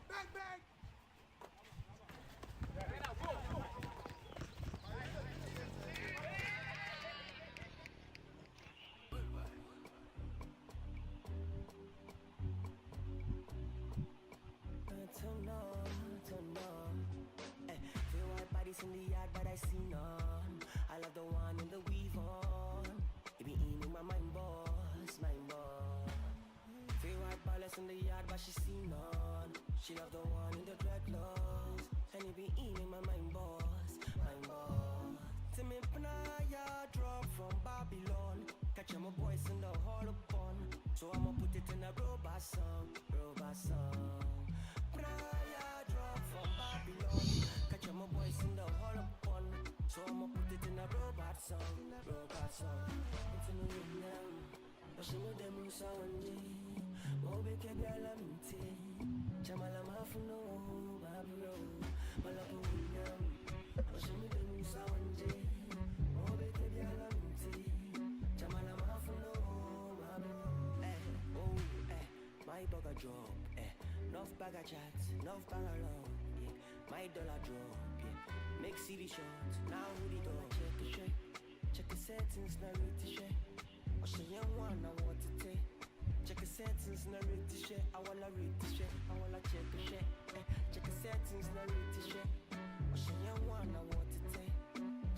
Bang, bang! In the yard, but I see none. I love the one in the weave on. It be in my mind, boss, mind boss. Feel white ballers in the yard, but she see none. She love the one in the dreadlocks. And it be in my mind, boss, mind boss. To me, Panaya drop from Babylon. Catch my boys in the hall upon. So I'ma put it in a robot song, robot song. Panaya drop from Babylon. Catch my boys in the hall upon. So I'ma put it in a robot song, robot song. It's in the room now. But she know them sound. Mobe kebi alamite. Chamala mafuno, babro. Malabu yam. But she know them sound. Mobe kebi alamite. Chamala mafuno, babro. Oh, my bugger drop. Enough bag of chat, enough bag of love. My dollar drop, make CD shots, now who the dog. Check the settings, now read the shit. I say young one, I want to take. Check the settings, now read the shit. I wanna read the shit, I wanna check the shit. Check the settings, now read the shit. I say young one, I want to take.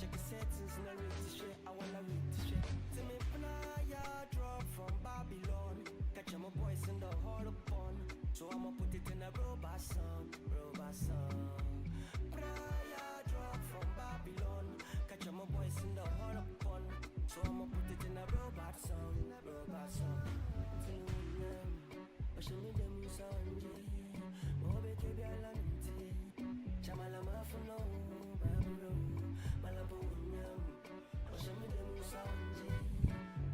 Check the settings, now read the shit. I wanna read the shit. To me, Panaya drop from Babylon. Catch my boys in the hall upon. So I'ma put it in a robot song, robot song. Praya drop from Babylon. Catch my boys in the hall upon. So I'ma put it in a robot song, robot song. But she need them sound. Mobe kebi alamite. Chamala mafuno, babro. Malabu yam. But she need them sound.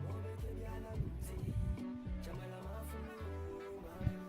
Mobe kebi alamite. Chamala mafuno, babro.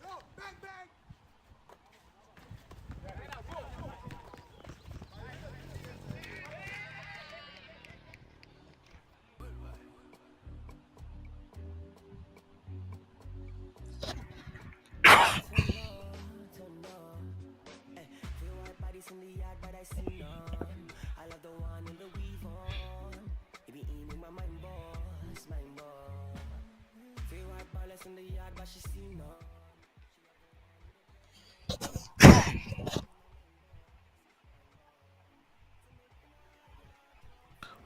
Yo, bang, bang! In the yard, but I see none. I love the one in the weave on. It be in my mind, boss, mind boss. Feel white ballers in the yard, but she see none.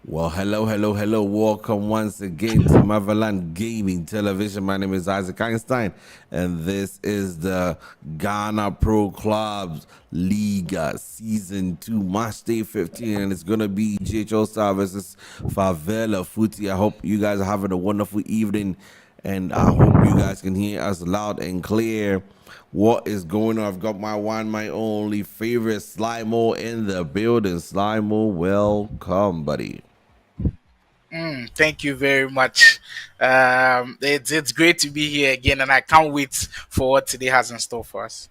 Well, hello. Welcome once again to Motherland Gaming Television. My name is Isaac Einstein, and this is the Ghana Pro Clubs Liga Season 2 Matchday 15, and it's going to be Ghallstar versus Favela Footy. I hope you guys are having a wonderful evening and I hope you guys can hear us loud and clear. What is going on? I've got my one, my only favorite Slimo in the building. Slimo, welcome, buddy. Thank you very much. It's great to be here again, and I can't wait for what today has in store for us.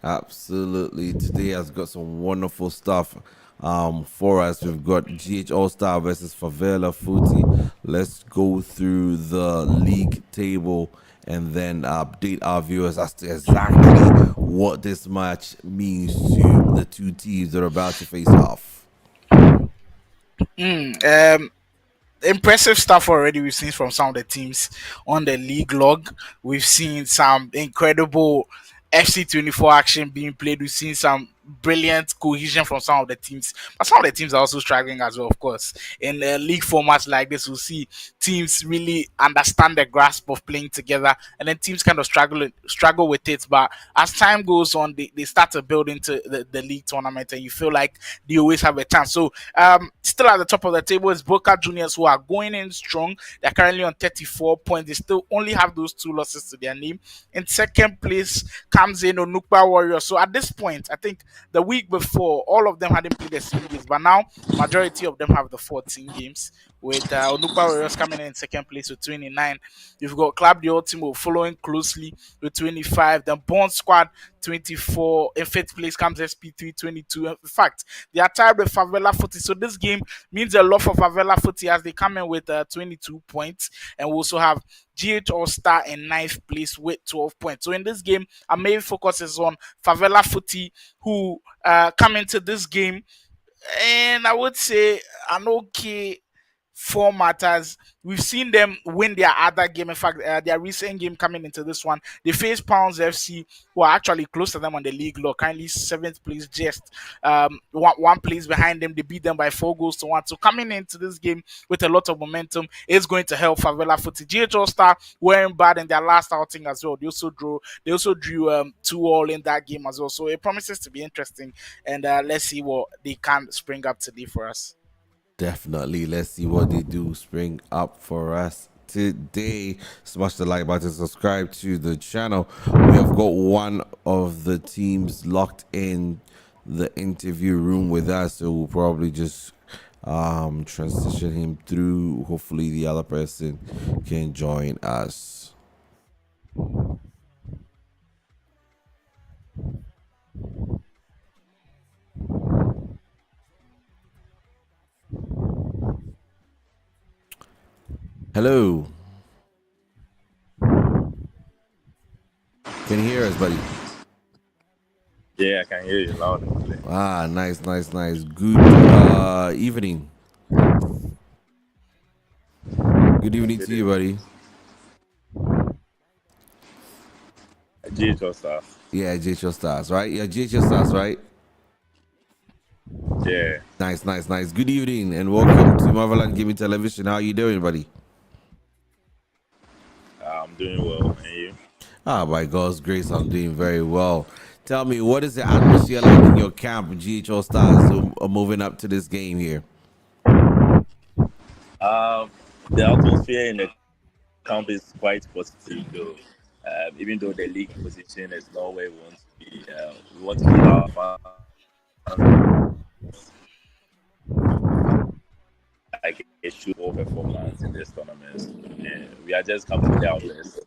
Absolutely. Today has got some wonderful stuff for us. We've got GH All Star versus Favela Footy. Let's go through the league table and then update our viewers as to exactly what this match means to the two teams that are about to face off. Um, Impressive stuff already we've seen from some of the teams on the league log. We've seen some incredible FC24 action being played. We've seen some brilliant cohesion from some of the teams, but some of the teams are also struggling as well. Of course, in league formats like this, we'll see teams really understand the grasp of playing together, and then teams kind of struggle with it. But as time goes on, they start to build into the league tournament, and you feel like they always have a chance. So still at the top of the table is Boca Juniors, who are going in strong. They're currently on 34 points. They still only have those 2 losses to their name. In second place comes in Onukpa Warriors. So at this point, I think the week before, all of them hadn't played the same games, but now majority of them have the 14 games. With Onukpa Warriors coming in second place with 29. You've got Club de Ultimo following closely with 25. Then Bond Squad 24. In fifth place comes SP3 22. In fact, they are tied with Favela Footy. So this game means a lot for Favela Footy as they come in with 22 points. And we also have GH All Star in ninth place with 12 points. So in this game, our main focus is on Favela Footy, who come into this game, and I would say an okay format as we've seen them win their other game. In fact, their recent game coming into this one, they face Pounds FC, who are actually close to them on the league log, currently seventh place, just one place behind them. They beat them by 4-1. So coming into this game with a lot of momentum is going to help Favela Footy. GH All Star weren't bad in their last outing as well. They also drew 2-2 in that game as well. So it promises to be interesting, and let's see what they can spring up today for us. Definitely. Let's see what they do spring up for us today. Smash the like button, subscribe to the channel. We have got one of the teams locked in the interview room with us, so we'll probably just transition him through. Hopefully the other person can join us. Hello. Can you hear us, buddy? Yeah, I can hear you loud and clear. Nice. Good evening. Good evening to you, buddy. GHO Stars. Yeah, GHO Stars, right? Yeah, GHO Stars, right? Yeah. Nice. Good evening and welcome to Marveland Gaming Television. How you doing, buddy? I'm doing well. And you? By God's grace, I'm doing very well. Tell me, what is the atmosphere like in your camp, GHO Stars, who are moving up to this game here? The atmosphere in the camp is quite positive, though. Even though the league position is not where we want to be, we want to give our fans like a show performance in this tournament. Yeah, we are just coming to our best.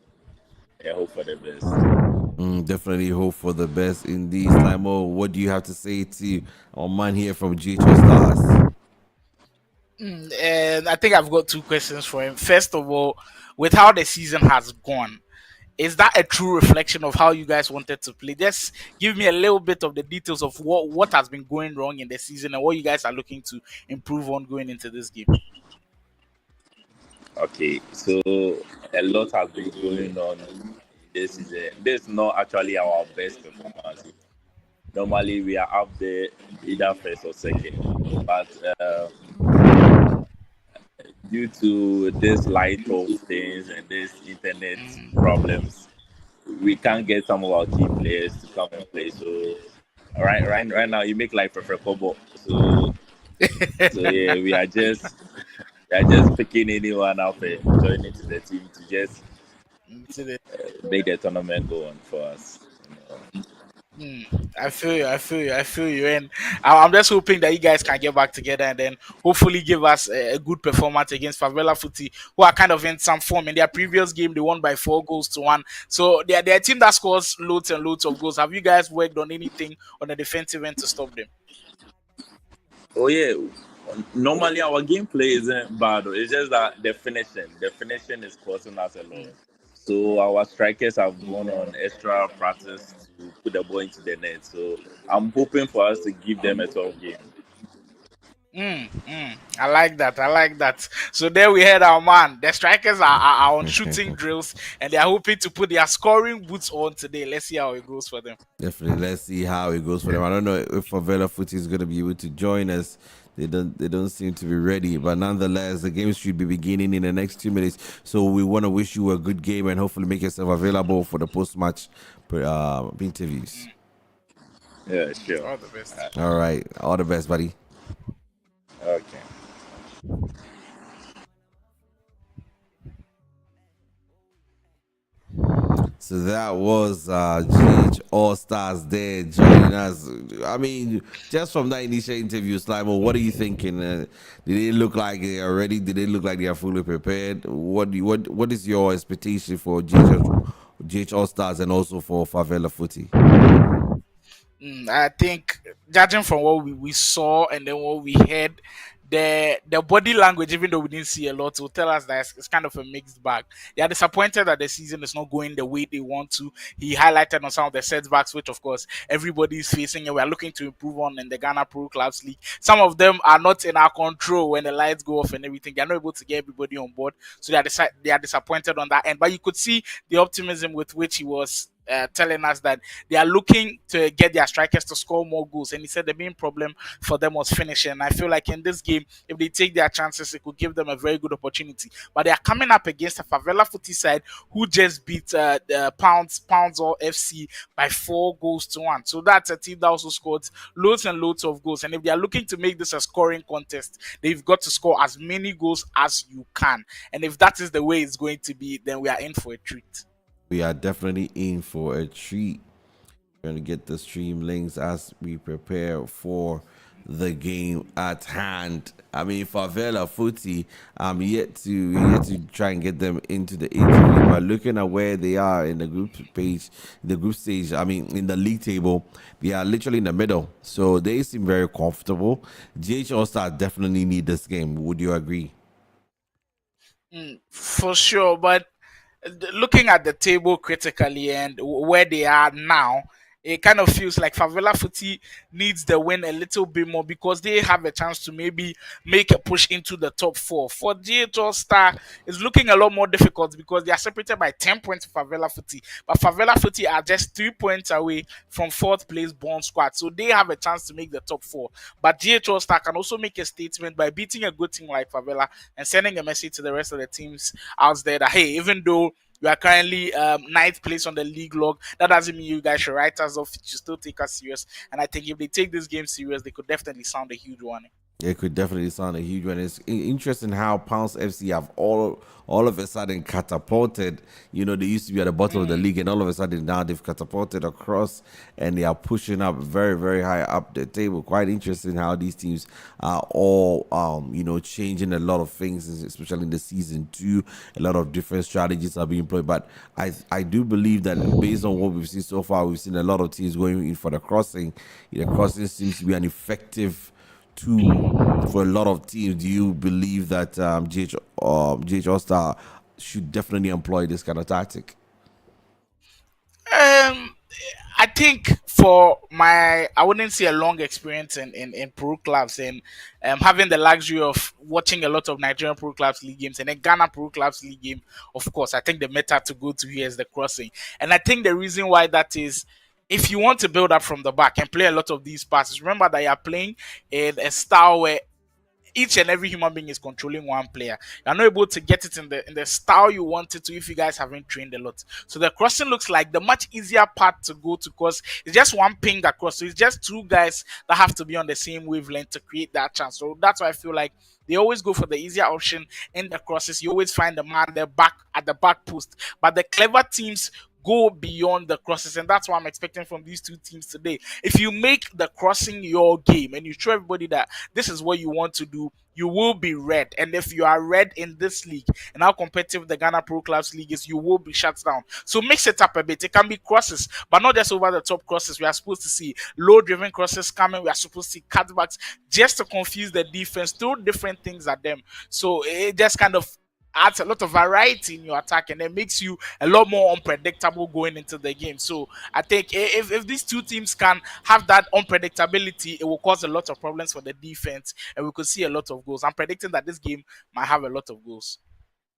Yeah, hope for the best. Definitely hope for the best indeed. Slimo, what do you have to say to our man here from GHO Stars? And I think I've got 2 questions for him. First of all, with how the season has gone, is that a true reflection of how you guys wanted to play? Just give me a little bit of the details of what has been going wrong in the season and what you guys are looking to improve on going into this game. Okay, so a lot has been going on this season. This is not actually our best performance. Normally, we are up there either first or second, but due to this light of things and this internet problems, we can't get some of our key players to come and play. So right now, you make life preferable. So yeah, we are just picking anyone up and joining to the team to just make the tournament go on for us. I feel you. I feel you. I feel you. And I'm just hoping that you guys can get back together and then hopefully give us a good performance against Favela Footy, who are kind of in some form. In their previous game, they won by 4 goals to 1. So they're a team that scores loads and loads of goals. Have you guys worked on anything on the defensive end to stop them? Oh yeah. Normally our gameplay isn't bad. It's just that the finishing is costing us a lot. So our strikers have gone on extra practice to put the ball into the net. So I'm hoping for us to give them a tough game. I like that. I like that. So there we had our man. The strikers are on shooting drills and they are hoping to put their scoring boots on today. Let's see how it goes for them. Definitely. Let's see how it goes for them. I don't know if Favela Footy is going to be able to join us. They don't seem to be ready, but nonetheless, the game should be beginning in the next 2 minutes. So we want to wish you a good game and hopefully make yourself available for the post-match interviews. Yeah, sure. All the best. All right, all the best, buddy. Okay. So that was GH All Stars there joining us. I mean, just from that initial interview, Slimo, what are you thinking? Did it look like they are ready? Did it look like they are fully prepared? What is your expectation for GH All Stars and also for Favela Footy? I think, judging from what we saw and then what we heard, the body language, even though we didn't see a lot, will tell us that it's kind of a mixed bag. They are disappointed that the season is not going the way they want to. He highlighted on some of the setbacks, which of course everybody is facing, and we are looking to improve on in the Ghana Pro Clubs League. Some of them are not in our control when the lights go off and everything. They are not able to get everybody on board, so they are disappointed on that end. But you could see the optimism with which he was telling us that they are looking to get their strikers to score more goals. And he said the main problem for them was finishing. And I feel like in this game, if they take their chances, it could give them a very good opportunity. But they are coming up against a Favela Footy side who just beat the Pounds or FC by 4 goals to 1. So that's a team that also scored loads and loads of goals. And if they are looking to make this a scoring contest, they've got to score as many goals as you can. And if that is the way it's going to be, then we are in for a treat. We are definitely in for a treat. We're going to get the stream links as we prepare for the game at hand. I mean, Favela Footy, I'm yet to try and get them into the interview, but looking at where they are in the group stage, I mean, in the league table, they are literally in the middle. So they seem very comfortable. GH All-Star definitely need this game. Would you agree? For sure, but looking at the table critically and where they are now, it kind of feels like Favela Footy needs the win a little bit more because they have a chance to maybe make a push into the top 4. For GH Star, it's looking a lot more difficult because they are separated by 10 points for Favela Footy. But Favela Footy are just 3 points away from 4th place Born Squad. So they have a chance to make the top 4. But GH Star can also make a statement by beating a good team like Favela and sending a message to the rest of the teams out there that, hey, even though you are currently 9th place on the league log, that doesn't mean you guys should write us off. You should still take us serious. And I think if they take this game serious, they could definitely sound a huge warning. It could definitely sound a huge one. It's interesting how Pounds FC have all of a sudden catapulted. You know, they used to be at the bottom of the league, and all of a sudden now they've catapulted across, and they are pushing up very, very high up the table. Quite interesting how these teams are all, changing a lot of things, especially in the season 2. A lot of different strategies are being employed, but I do believe that based on what we've seen so far, we've seen a lot of teams going in for the crossing. The crossing seems to be an effective tool for a lot of teams. Do you believe that GH All-Star should definitely employ this kind of tactic? I think for I wouldn't say a long experience in pro clubs and having the luxury of watching a lot of Nigerian pro clubs league games and then Ghana pro clubs league game, of course, I think the meta to go to here is the crossing. And I think the reason why that is, if you want to build up from the back and play a lot of these passes, remember that you're playing in a style where each and every human being is controlling one player. You're not able to get it in the style you want it to if you guys haven't trained a lot. So the crossing looks like the much easier part to go to, because it's just one ping across. So it's just two guys that have to be on the same wavelength to create that chance. So that's why I feel like they always go for the easier option in the crosses. You always find the man there back at the back post. But the clever teams go beyond the crosses, and that's what I'm expecting from these two teams today. If you make the crossing your game and you show everybody that this is what you want to do, you will be red. And if you are red in this league and how competitive the Ghana Pro Clubs League is, you will be shut down. So mix it up a bit. It can be crosses, but not just over the top crosses. We are supposed to see low driven crosses coming. We are supposed to see cutbacks just to confuse the defense, throw different things at them. So it just kind of adds a lot of variety in your attack, and it makes you a lot more unpredictable going into the game. So I think if these two teams can have that unpredictability, it will cause a lot of problems for the defense, and we could see a lot of goals. I'm predicting that this game might have a lot of goals.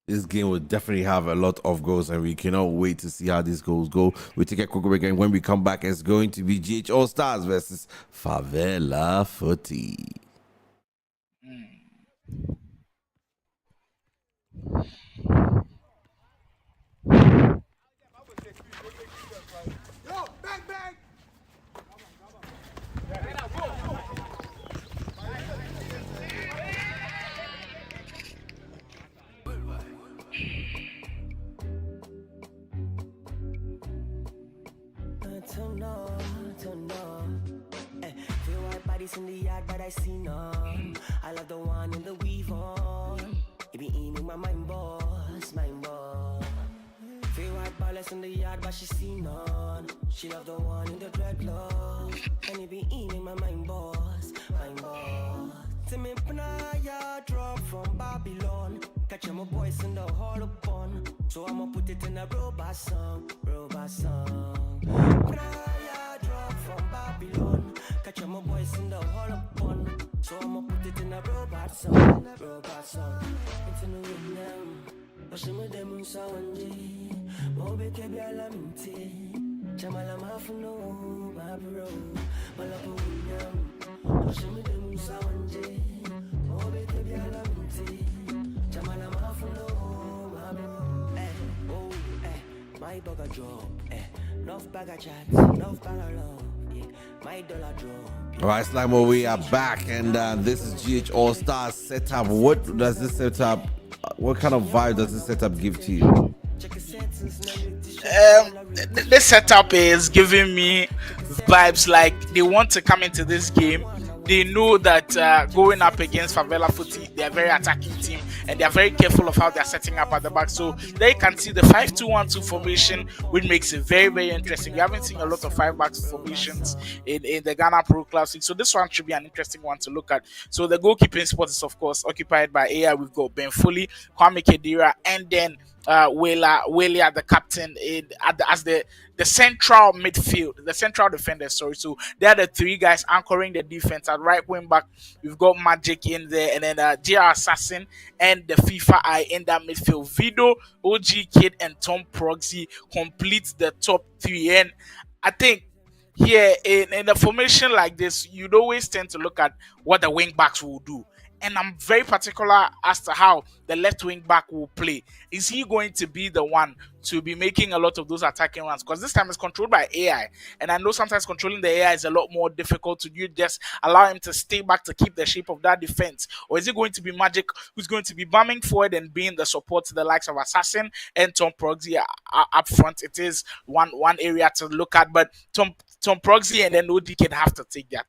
This game will definitely have a lot of goals, and we cannot wait to see how these goals go. We take a quick break, and when we come back, it's going to be GH All Stars versus Favela Footy. Yo, bang, bang. Feel white bodies in the yard, but I see none. I love the one in the weave on. It be eating my mind, boss, mind boss. Feel white bodies in the yard, but she see none. She love the one in the dreadlocks, and it be eating my mind, boss, mind boss. To me, Panaya drop from Babylon. Catch my boys in the hall upon. So I'ma put it in a robot song, robot song. Panaya drop from Babylon. Catch my boys in the hall upon. So I'ma put it in a robot song, robot song. It's in the rhythm. Bashima dem sawanje. Mobe kebi alaminti. Chamala mafuno, babro. Malapu yam. Bashima dem sawanje. Mobe kebi alaminti. Chamala mafuno, babro. Oh, my bugger drop. Enough bag of chat, enough bag of love. My dollar drop. All right, Slimo, we are back, and this is GH All Stars setup. What does this setup? What kind of vibe does this setup give to you? This setup is giving me vibes like they want to come into this game. They know that going up against Favela Footy, they are very attacking team, and they are very careful of how they are setting up at the back. So there you can see the 5-2-1-2 formation, which makes it very, very interesting. We haven't seen a lot of 5-back formations in the Ghana Pro Classic, so this one should be an interesting one to look at. So the goalkeeping spot is, of course, occupied by AI. We've got Ben Foley, Kwame Kedira, and then Whaley, the captain, as the central midfield, the central defender. Sorry, so they are the three guys anchoring the defense. At right wing back, we've got Magic in there, and then JR Assassin and the FIFA Eye in that midfield. Vido, OG Kid, and Tom Proxy complete the top three. And I think here in a formation like this, you'd always tend to look at what the wing backs will do. And I'm very particular as to how the left wing back will play. Is he going to be the one to be making a lot of those attacking runs? Because this time it's controlled by AI. And I know sometimes controlling the AI is a lot more difficult to do. Just allow him to stay back to keep the shape of that defense. Or is it going to be Magic who's going to be bombing forward and being the support to the likes of Assassin and Tom Proxy up front? It is one area to look at. But Tom Proxy and then OD can have to take that.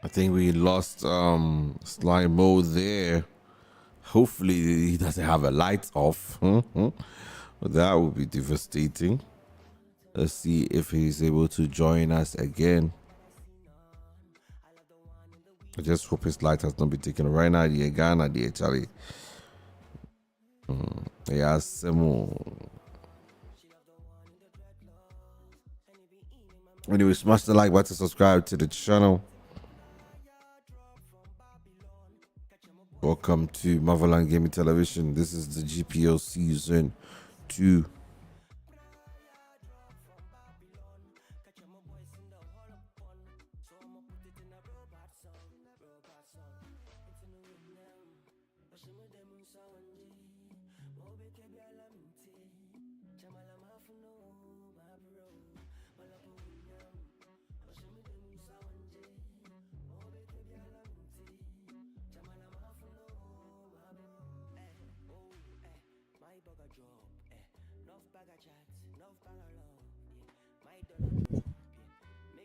I think we lost Slimo there. Hopefully he doesn't have a light off. That would be devastating. Let's see if he's able to join us again. I just hope his light has not been taken right now. The Ghana, the Charlie. Yeah, Semo. Anyway, smash the like button, subscribe to the channel. Welcome to Motherland Gaming Television. This is the GPO season 2.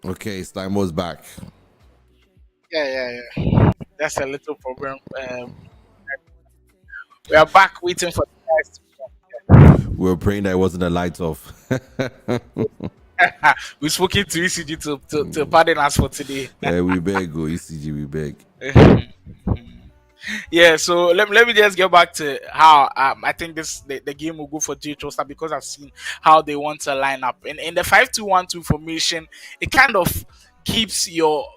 Okay, Steinmo's back. Yeah. That's a little problem. We are back waiting for the guys to We were praying that it wasn't a light off. come. We're speaking to ECG to pardon us for today. We beg, go ECG, we beg. Yeah, so let me just get back to how I think the game will go for Ghallstar because I've seen how they want to line up. In the 5-2-1-2 formation, it kind of keeps your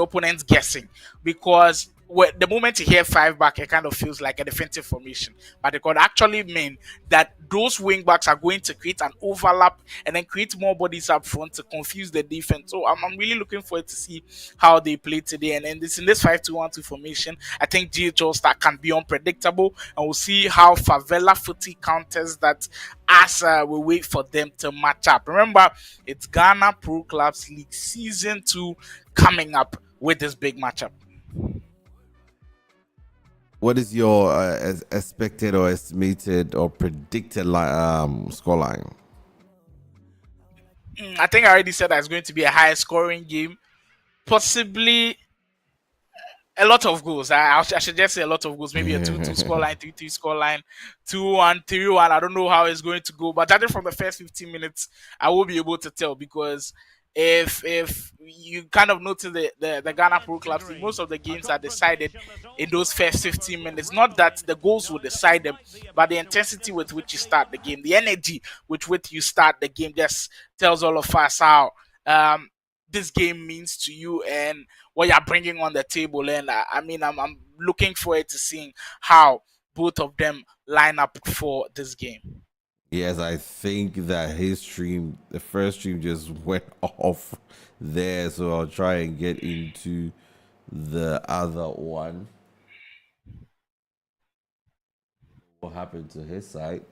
opponents guessing because the moment you hear 5 back, it kind of feels like a defensive formation, but it could actually mean that those wing backs are going to create an overlap and then create more bodies up front to confuse the defense. So I'm really looking forward to see how they play today. And this in this 5-2-1-2 formation, I think Ghallstar can be unpredictable, and we'll see how Favela Footy counters that as we wait for them to match up. Remember, it's Ghana Pro Clubs League Season 2 coming up with this big matchup. What is your expected or estimated or predicted scoreline? I think I already said that it's going to be a high scoring game, possibly a lot of goals. I should just say a lot of goals. Maybe a 2-2 scoreline, 3-3 scoreline, 2-1, 3-1. I don't know how it's going to go, but judging from the first 15 minutes, I will be able to tell because if you kind of notice the Ghana Pro Clubs, most of the games are decided in those first 15 minutes. Not that the goals will decide them, but the intensity with which you start the game, the energy with which you start the game, just tells all of us how this game means to you and what you're bringing on the table. And I'm looking forward to seeing how both of them line up for this game. Yes, I think that the first stream just went off there, so I'll try and get into the other one. What happened to his side?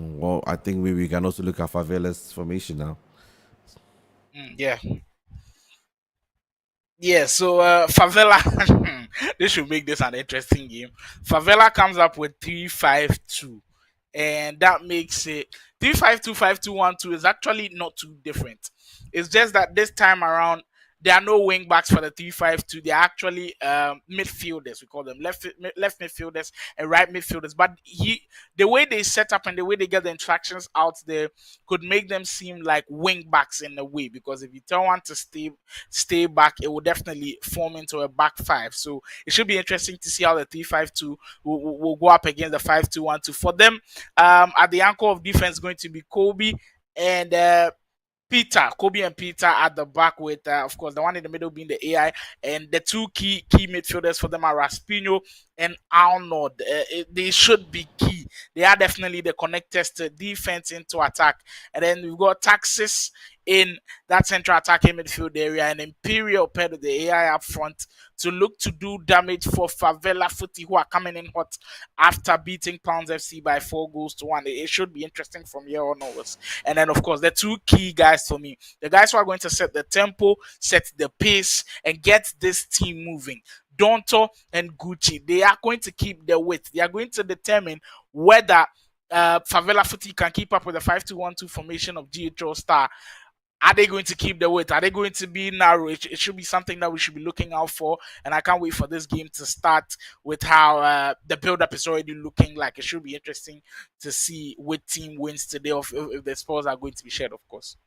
Well, I think maybe we can also look at Favela's formation now. Yeah. Yeah, so Favela, they should make this an interesting game. Favela comes up with 3-5-2, and that makes it 3-5-2, 5-2-1-2 is actually not too different. It's just that this time around, there are no wing backs for the 3-5-2. They're actually midfielders. We call them left midfielders and right midfielders. But the way they set up and the way they get the instructions out there could make them seem like wing backs in a way. Because if you tell one to stay back, it will definitely form into a back 5. So it should be interesting to see how the 3-5-2 will go up against the 5-2-1-2. For them, at the anchor of defense going to be Kobe and Kobe and Peter at the back with, of course, the one in the middle being the AI, and the two key midfielders for them are Raspino and Arnold. They should be key. They are definitely the connectors to defense into attack. And then we've got Taxis in that central attacking midfield area and Imperial paired with the AI up front to look to do damage for Favela Footy, who are coming in hot after beating Pounds FC by 4-1. It should be interesting from here on onwards. And then, of course, the two key guys for me, the guys who are going to set the tempo, set the pace, and get this team moving. Donto and Gucci, they are going to keep their weight. They are going to determine whether Favela Footy can keep up with the 5-2-1-2 formation of Ghallstar. Are they going to keep the weight? Are they going to be narrow? It should be something that we should be looking out for. And I can't wait for this game to start with how the build-up is already looking like. It should be interesting to see which team wins today, if the spoils are going to be shared, of course.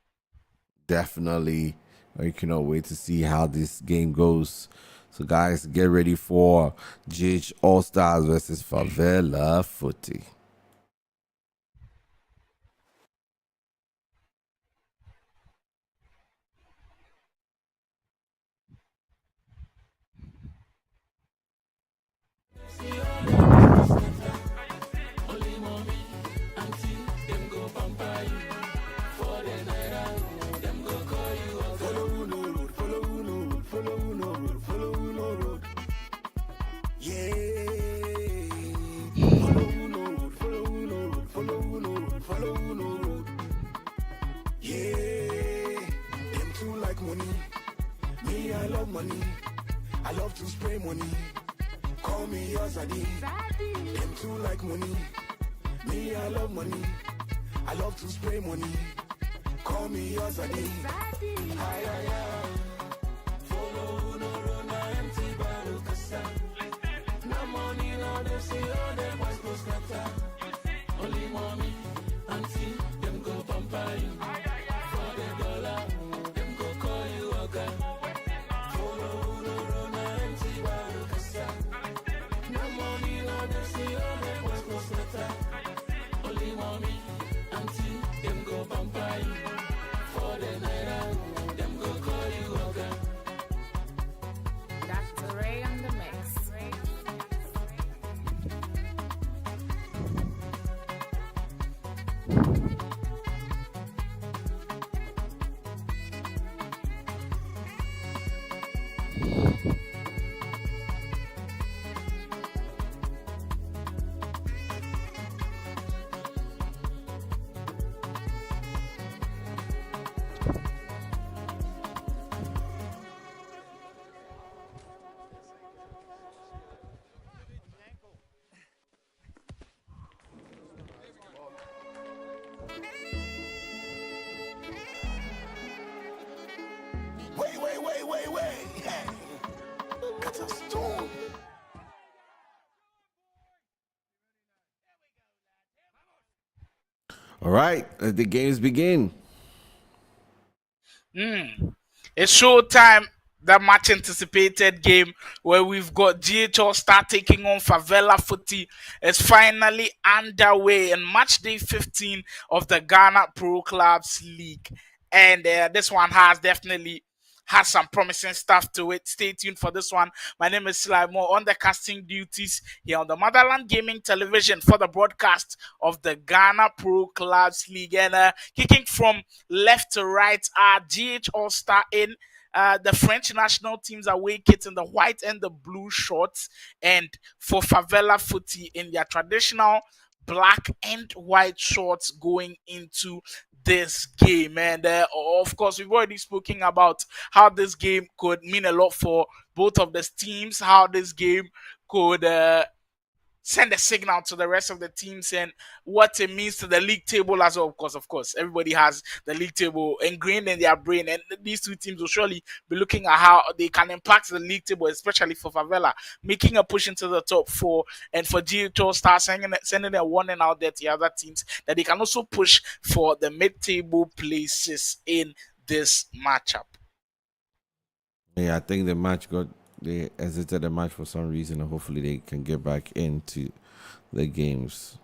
Definitely I cannot wait to see how this game goes. So, guys, get ready for GH All Stars versus Favela Footy. I love money. I love to spray money. Call me Yazadi. Them too like money. Me, I love money. I love to spray money. Call me Yazadi. Ay, ay, ay. Follow no run, empty bottle, kasa. No money, no they say, oh, them boys go scatter. Only mommy, auntie, them go pamper you. For the dollar, them go call you again. Follow no run, empty bottle, kasa. No money, no they say, oh, them boys go scatter. Only mommy, auntie, them go pamper you. For the naira, them go call you again. Dr. Ray on the mix. Wait. That's a storm. All right, let the games begin. It's showtime. The much anticipated game where we've got GHL Star taking on Favela Footy is finally underway in match day 15 of the Ghana Pro Clubs League. And this one has definitely had some promising stuff to it. Stay tuned for this one. My name is Slimo on the casting duties here on the Motherland Gaming Television for the broadcast of the Ghana Pro Clubs League. And kicking from left to right are GH All Star in the French national team's away kits in the white and the blue shorts, and for Favela Footy in their traditional black and white shorts going into this game. And of course, we've already spoken about how this game could mean a lot for both of the teams, how this game could send a signal to the rest of the teams, and what it means to the league table as well. Of course, everybody has the league table ingrained in their brain, and these two teams will surely be looking at how they can impact the league table, especially for Favela, making a push into the top four, and for GHO Star sending a warning out there to the other teams that they can also push for the mid-table places in this matchup. Yeah, I think the match they exited the match for some reason, and hopefully they can get back into the games.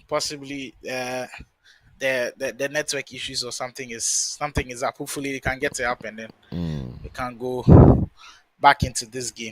Possibly the network issues or something is up. Hopefully they can get it up and then they can go back into this game.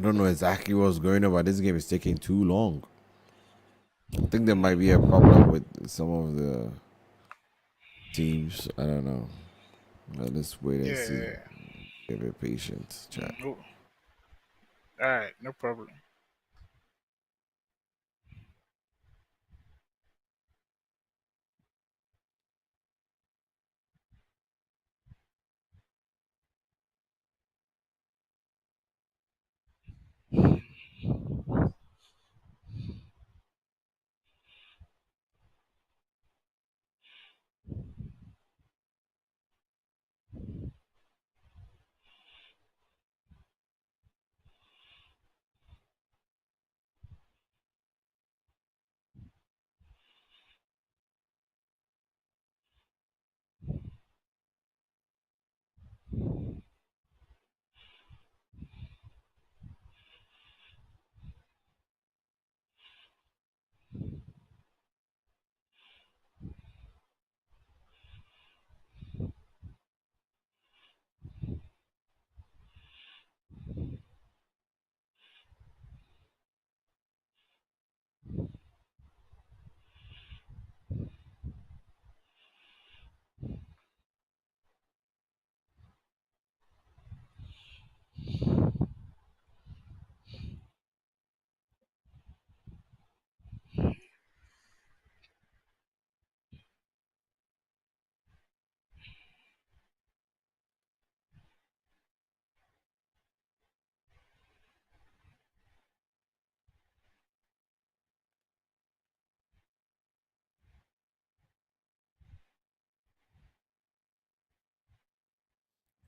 don't know exactly what's going on, but this game is taking too long. I think there might be a problem with some of the teams. I don't know. Let's wait and see. Yeah. Give it patience, chat. Oh, all right, no problem.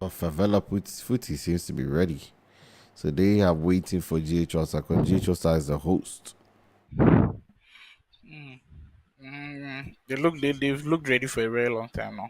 But Favela Footy seems to be ready. So they are waiting for Ghallstar because Ghallstar is the host. They've looked ready for a very long time now.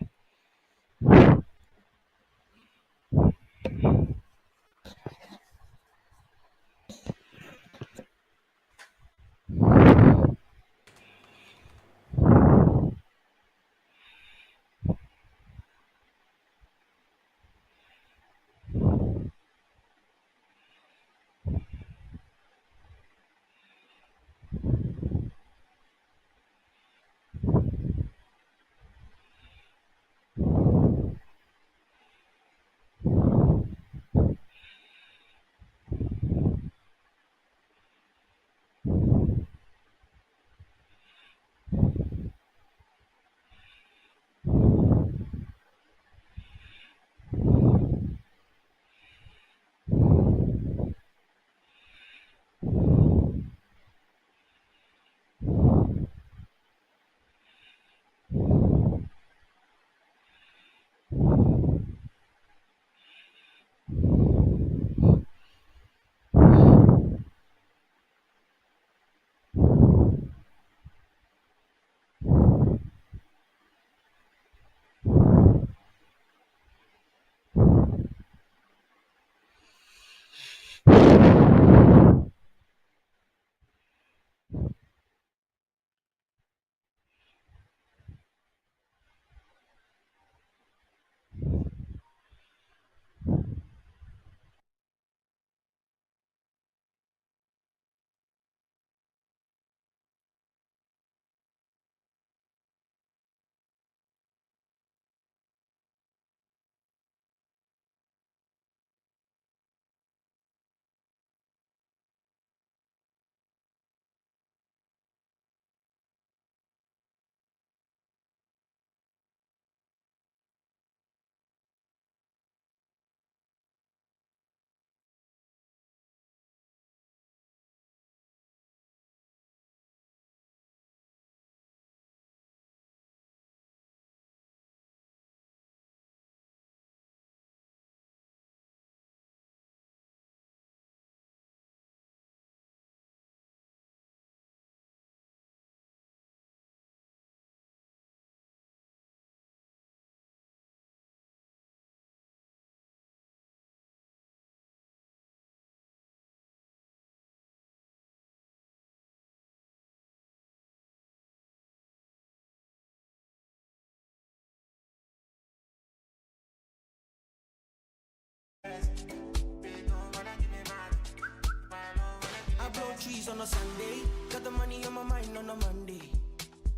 peace on a Sunday. Got the money on my mind on a Monday.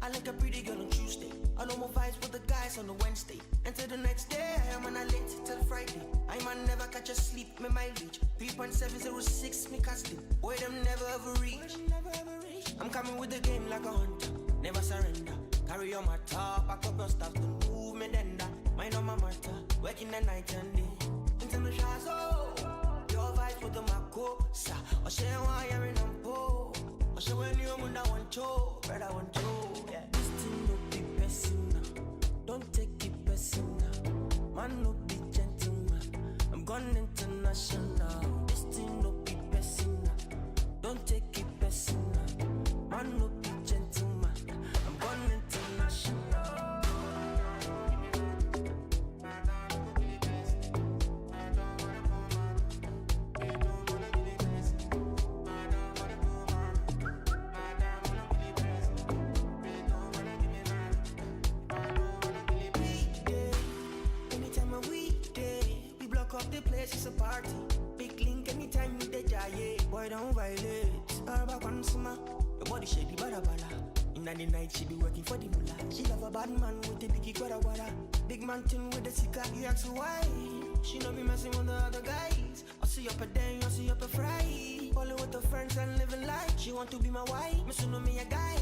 I like a pretty girl on Tuesday. I know more vibes with the guys on the Wednesday. Until the next day, I am on a late till Friday. I man never catch a sleep, me mileage 3.706, me can't sleep. Boy, them never ever reach. I'm coming with the game like a hunter, never surrender. Carry on my top, I up your stuff, don't move me dender. Mind on my matter, working the night and day. Into the shots, oh, your vibes with the Mako, sa. Or share why you're in a po. Or share when you're on that one show, brother one show. Yeah. This thing no be personal, don't take it personal. Man no be gentleman, I'm gone international. This thing no be personal, don't take it personal. Man no be gentleman, I'm gone international. The place is a party. Big link anytime with the jaye. Boy, don't violate. Araba consumer. Your body shady, bada bada. In the night, she be working for the mullah. She love a bad man with the biggie guada guada. Big mountain with the sika. You ask why? She know be messing with the other guys. I see up a day, I see up a fry. Falling with the friends and living life. She want to be my wife. Me soon know me a guy.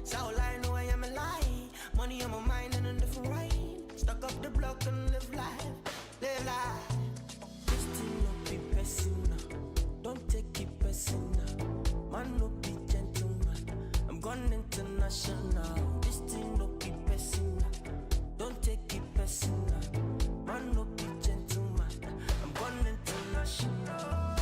So I know I am a lie. Money on my mind and a different right. Stuck up the block and live life. Live life. This thing no be personal, don't take it personal. Man no be gentleman, I'm gone international. This thing no be personal, don't take it personal. Man no be gentleman, I'm gone international.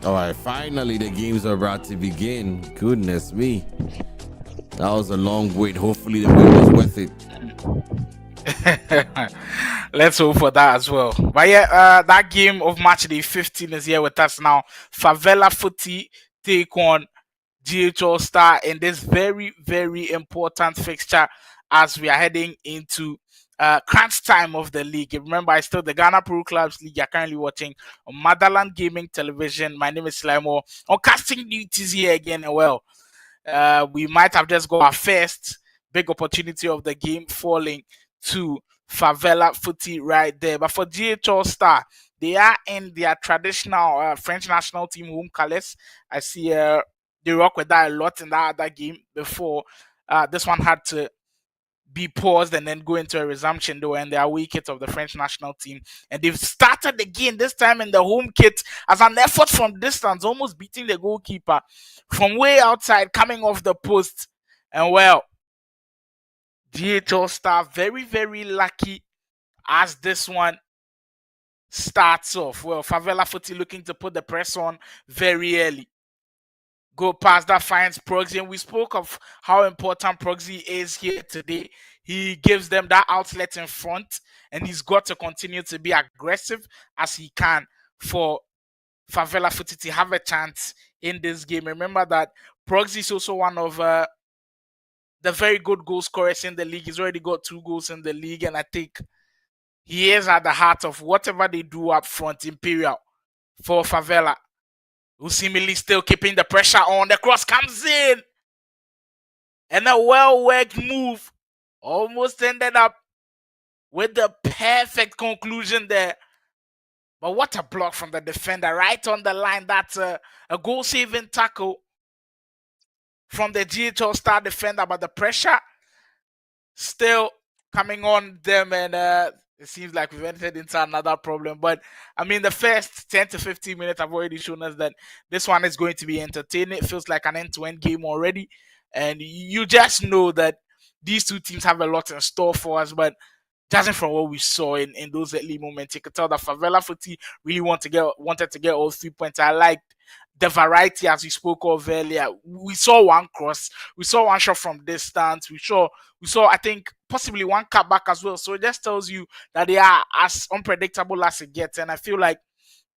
All right, finally the games are about to begin. Goodness me. That was a long wait. Hopefully the wait was worth it. Let's hope for that as well. But yeah, that game of Matchday 15 is here with us now. Favela Footy take on Ghallstar in this very, very important fixture as we are heading into crunch time of the league. Remember, I still the Ghana Pro Clubs League. You're currently watching on Motherland Gaming Television. My name is Slimo. On casting duties here again. Well, we might have just got our first big opportunity of the game falling to Favela Footy right there. But for Ghallstar, they are in their traditional French national team home colors. I see they rock with that a lot in that other game before. This one had to be paused and then go into a resumption. They were in the away kit of the French national team, and they've started again, this time in the home kit as an effort from distance, almost beating the goalkeeper from way outside, coming off the post. And well, Ghallstar very, very lucky as this one starts off. Well, Favela Footy looking to put the press on very early. Go past that, finds Proxy, and we spoke of how important Proxy is here today. He gives them that outlet in front, and he's got to continue to be aggressive as he can for Favela Footy to have a chance in this game. Remember that Proxy is also one of the very good goal scorers in the league. He's already got 2 goals in the league, and I think he is at the heart of whatever they do up front. Imperial for Favela, who seemingly still keeping the pressure on. The cross comes in. And a well-worked move almost ended up with the perfect conclusion there. But what a block from the defender right on the line. That's a goal-saving tackle from the Ghallstar defender. But the pressure still coming on them, and it seems like we've entered into another problem. But I mean, the first 10 to 15 minutes have already shown us that this one is going to be entertaining. It feels like an end-to-end game already, and you just know that these two teams have a lot in store for us, but judging from what we saw in those early moments, you could tell that Favela Footy really wanted to get all 3 points. I liked the variety as we spoke of earlier. We saw one cross, we saw one shot from distance, we saw I think possibly one cutback as well. So it just tells you that they are as unpredictable as it gets. And I feel like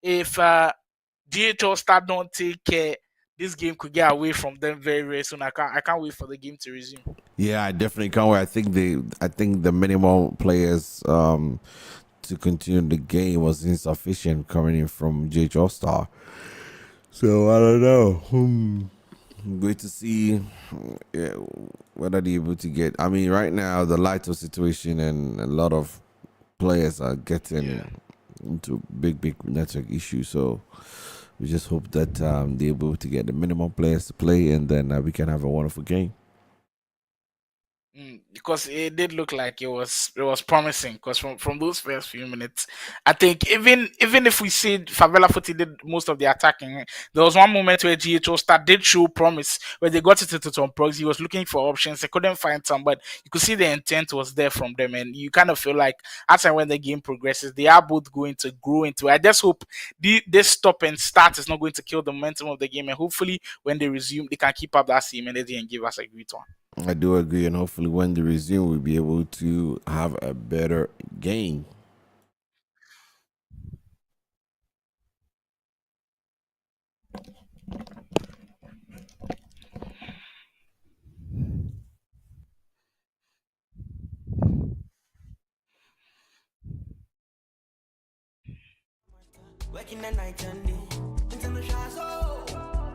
if Ghallstar don't take care, this game could get away from them very, very soon. I can't wait for the game to resume. Yeah, I definitely can't wait. I think the minimum players to continue the game was insufficient coming in from Ghallstar. So I don't know. Great to see whether they're able to get. I mean, right now the Lighto situation and a lot of players are getting into big network issues. So we just hope that they're able to get the minimum players to play, and then we can have a wonderful game. Because it did look like it was promising. Because from those first few minutes, I think even if we see Favela Footy did most of the attacking, there was one moment where Ghallstar did show promise where they got it to Tom Progs. He was looking for options, they couldn't find some, but you could see the intent was there from them, and you kind of feel like as and when the game progresses, they are both going to grow into it. I just hope this stop and start is not going to kill the momentum of the game, and hopefully when they resume, they can keep up that same energy and give us a great one. I do agree, and hopefully when they resume, we'll be able to have a better game. Working the night and day. International show.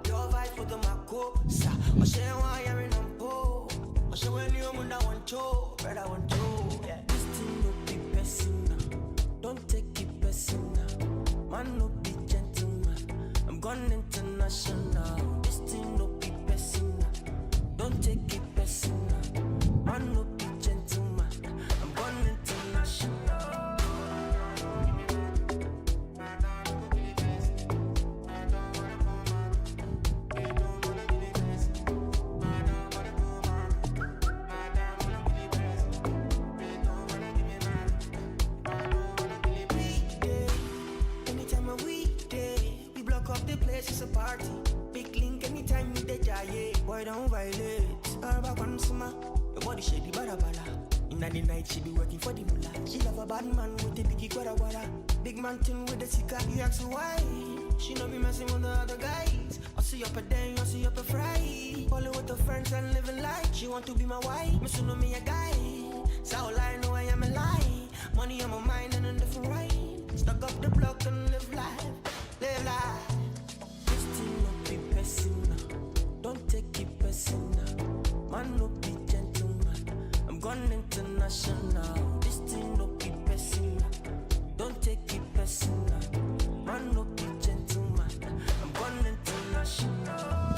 Your vibes with the Mako. Sa. I share why you're in a po. I share when you're on that one show. Brother one show. Yeah. This thing no be personal. Don't take it personal. Man no be gentleman. I'm gone international. This thing no be personal. Don't take it personal. Man no be gentleman. I'm gone international. It's a party. Big link anytime you the jaye. Boy, don't violate. All about consumer. Your body shady, bada bada. In the night, she be working for the mullah. She love a bad man with the biggie guada guada. Big mountain with the sika. You ask her why. She know be messing with the other guys. I see up a day, I see up a fry. Follow with her friends and living life. She want to be my wife. Miss know me a guy. So I know I am a lie. Money on my mind and a different right. Stuck up the block and live life. Live life. Don't take it personal. Man no be gentleman. I'm gone international. This thing no be personal. Don't take it personal. Man no be gentleman. I'm gone international.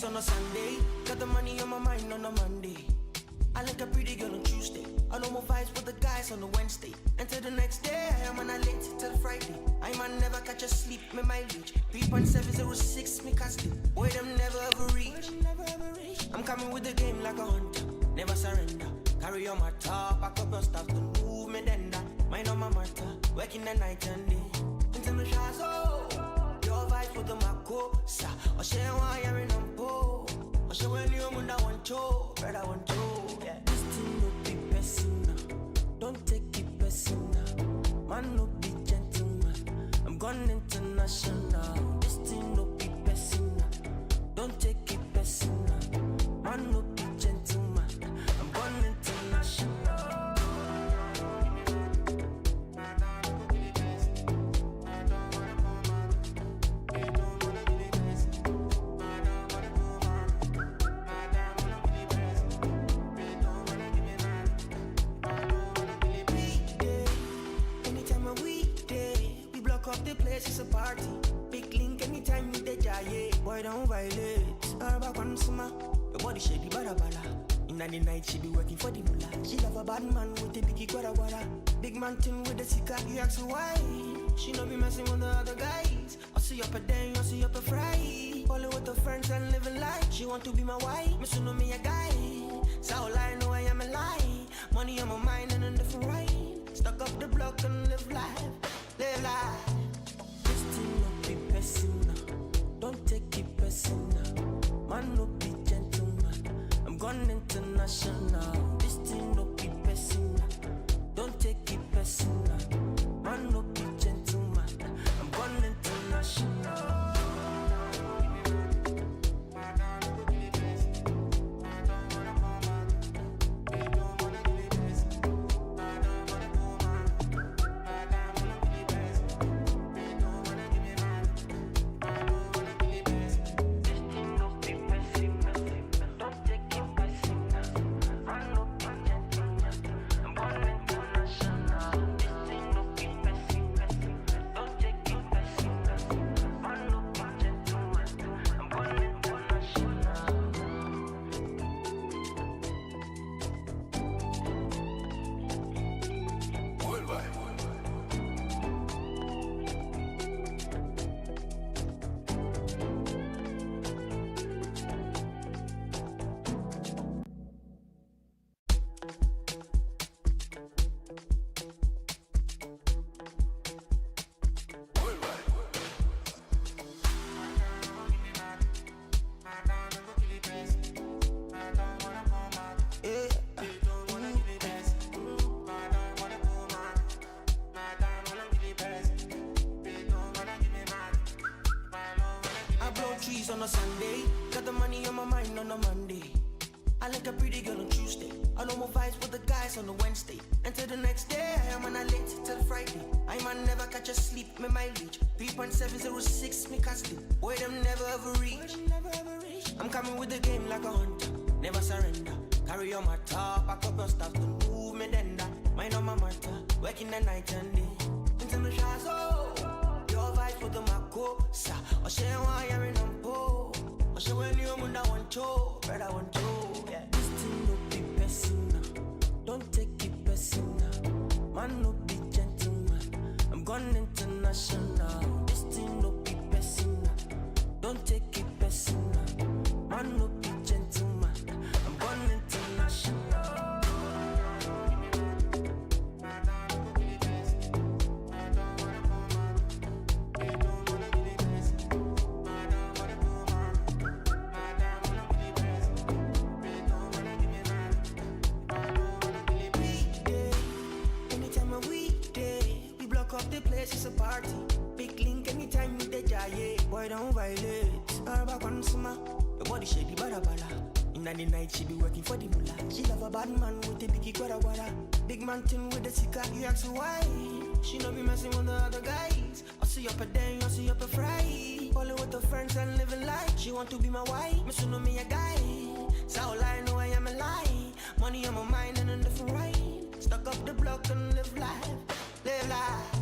On a Sunday, got the money on my mind on a Monday. I like a pretty girl on Tuesday. I know more vibes with the guys on the Wednesday. Until the next day, I am on a late till Friday. I man never catch a sleep, me mileage 3.706, me can't sleep. Boy, them never ever reach. I'm coming with the game like a hunter. never surrender. Carry on my top, pack up your stuff to move me dender. Mind on my matter, working the night and day. Into the shots, oh, your vibes with the Mako, sa. Or share why you're in a po. Or share when you want that one cho, brother one cho. Yeah, this thing no be personal. Don't take it personal. Man no be gentleman. I'm gone international. This thing no be personal. Don't take it personal. Man no be gentleman. I'm gone international. It's a party. Big link anytime with the jaye. Boy, don't violate. Araba Kwansuma. Your body shady, bada bada. In the night, she be working for the mullah. She love a bad man with the biggie guara guara. Big mountain with the sika. You ask her why. She no be messing with the other guys. I see up a day, I see up a fry. Falling with her friends and living life. She want to be my wife. Miss know me a guy. So I know I am a lie. Money on my mind and a different right. Stuck up the block and live life. Live life. Don't take it personal. Man no be gentleman. I'm gone international. This thing no be personal. Don't take it personal. Man no be gentleman. I'm gone international. On a Sunday, got the money on my mind on a Monday. I like a pretty girl on Tuesday. I know more vibes with the guys on the Wednesday. Until the next day, I am on a late till Friday. I man never catch a sleep, me mileage 3.706, me can't sleep. Boy, them never ever reach. I'm coming with the game like a hunter, never surrender. Carry on my top, pack up your stuff to move me dender. Mind on my matter, working the night and day. Into the shots, oh, your vibes with the Mako, sa. Or share why you're in a po. Or share when you want that one cho, brother one cho. Yeah, this thing no be personal. Don't take it personal. Man no be gentleman. I'm gone international. This thing no be personal. Don't take it personal. Man no be gentleman. I'm gone international. It's a party. Big link anytime with the jaye. Boy, don't violate. Araba Kwansuma. Your body shady, bada bada. In the night, she be working for the mullah. She love a bad man with the biggie guara guara. Big mountain with the sika. You ask her why. She no be messing with the other guys. I see up a day, I see up a fry. Falling with her friends and living life. She want to be my wife. Miss know me a guy. So I know I am a lie. Money on my mind and a different right. Stuck up the block and live life. Live life.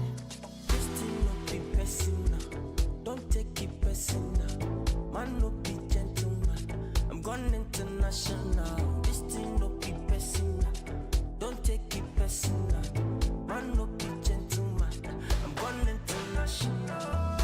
Personal. Don't take it personal. Man no be gentleman. I'm gone international. This thing no be personal. Don't take it personal. Man no be gentleman. I'm gone international.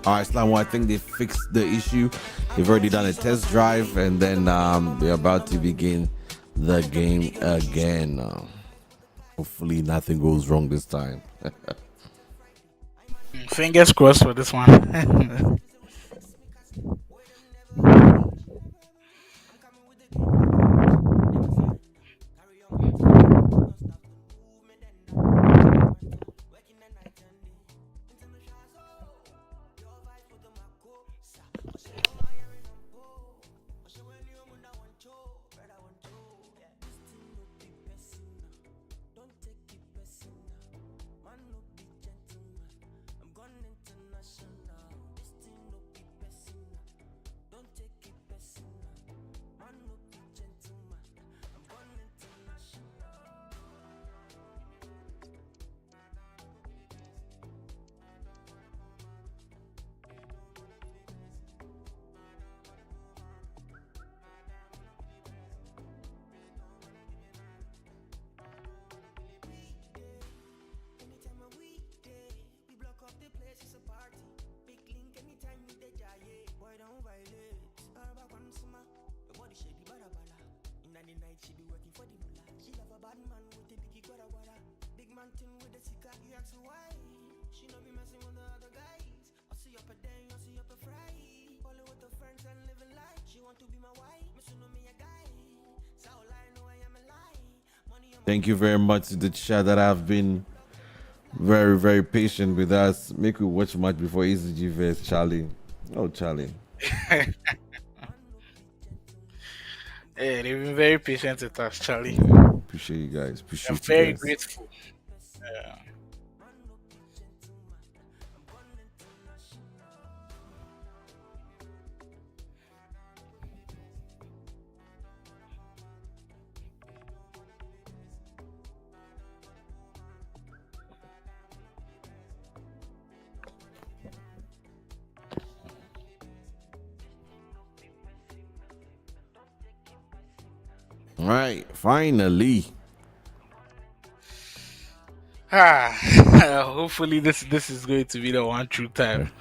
All right, Slamo, I think they fixed the issue. They've already done a test drive, and then they're about to begin the game again. Hopefully, nothing goes wrong this time. Fingers crossed for this one. Thank you very much to the chat that have been very, very patient with us. Make we watch much before ECG vs Charlie. Oh, Charlie. Hey, they've been very patient with us, Charlie. Appreciate you guys. Appreciate I'm you very guys. grateful. Yeah. All right, finally. Hopefully this is going to be the one true time.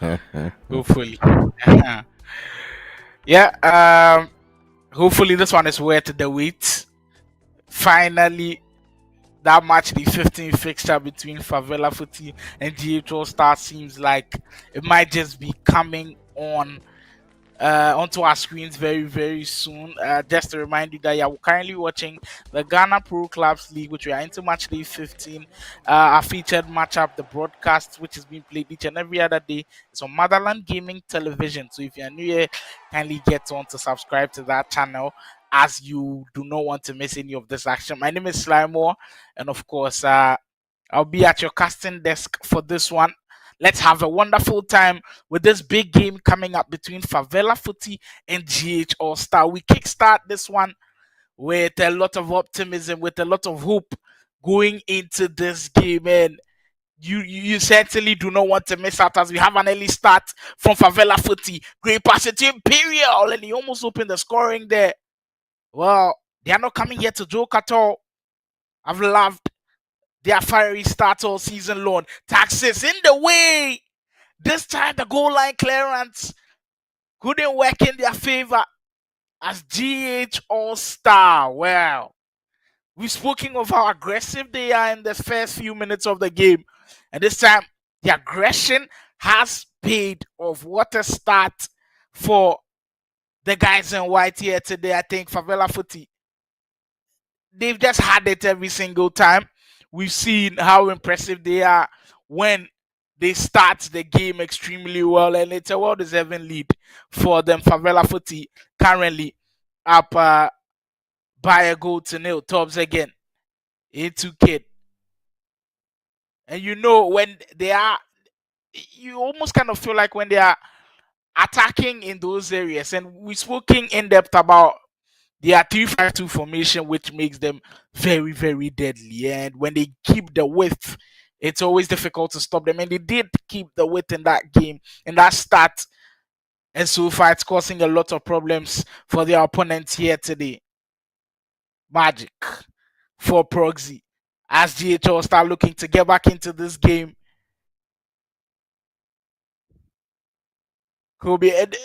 Hopefully. Yeah, hopefully this one is worth the wait. Finally, that match, the 15th fixture between Favela Footy and Ghallstar, seems like it might just be coming on onto our screens very, very soon. Just to remind you that you're currently watching the Ghana Pro Clubs League, which we are into match day 15. Our featured matchup, the broadcast, which is being played each and every other day, is on Motherland Gaming Television. So if you're new here, kindly get on to subscribe to that channel, as you do not want to miss any of this action. My name is Slimore, and of course, I'll be at your casting desk for this one. Let's have a wonderful time with this big game coming up between Favela Footy and Ghallstar. We kickstart this one with a lot of optimism, with a lot of hope going into this game. And you certainly do not want to miss out, as we have an early start from Favela Footy. Great pass to Imperial, and he almost opened the scoring there. Well, they are not coming here to joke at all. I've loved their fiery start all season long. Taxes in the way. This time the goal line clearance couldn't work in their favor as Ghallstar. Well, we've spoken of how aggressive they are in the first few minutes of the game. And this time, the aggression has paid off. What a start for the guys in white here today. I think Favela Footy, they've just had it every single time. We've seen how impressive they are when they start the game extremely well, and it's a well-deserving lead for them. Favela Footy currently up by a goal to nil. Tops again into Kid. And you know, when they are, you almost kind of feel like when they are attacking in those areas, and we've spoken in depth about their 3-5-2 formation, which makes them very, very deadly. And when they keep the width, it's always difficult to stop them. And they did keep the width in that game, in that start. And so far, it's causing a lot of problems for their opponents here today. Magic for Proxy as GHL start looking to get back into this game. Kobe, and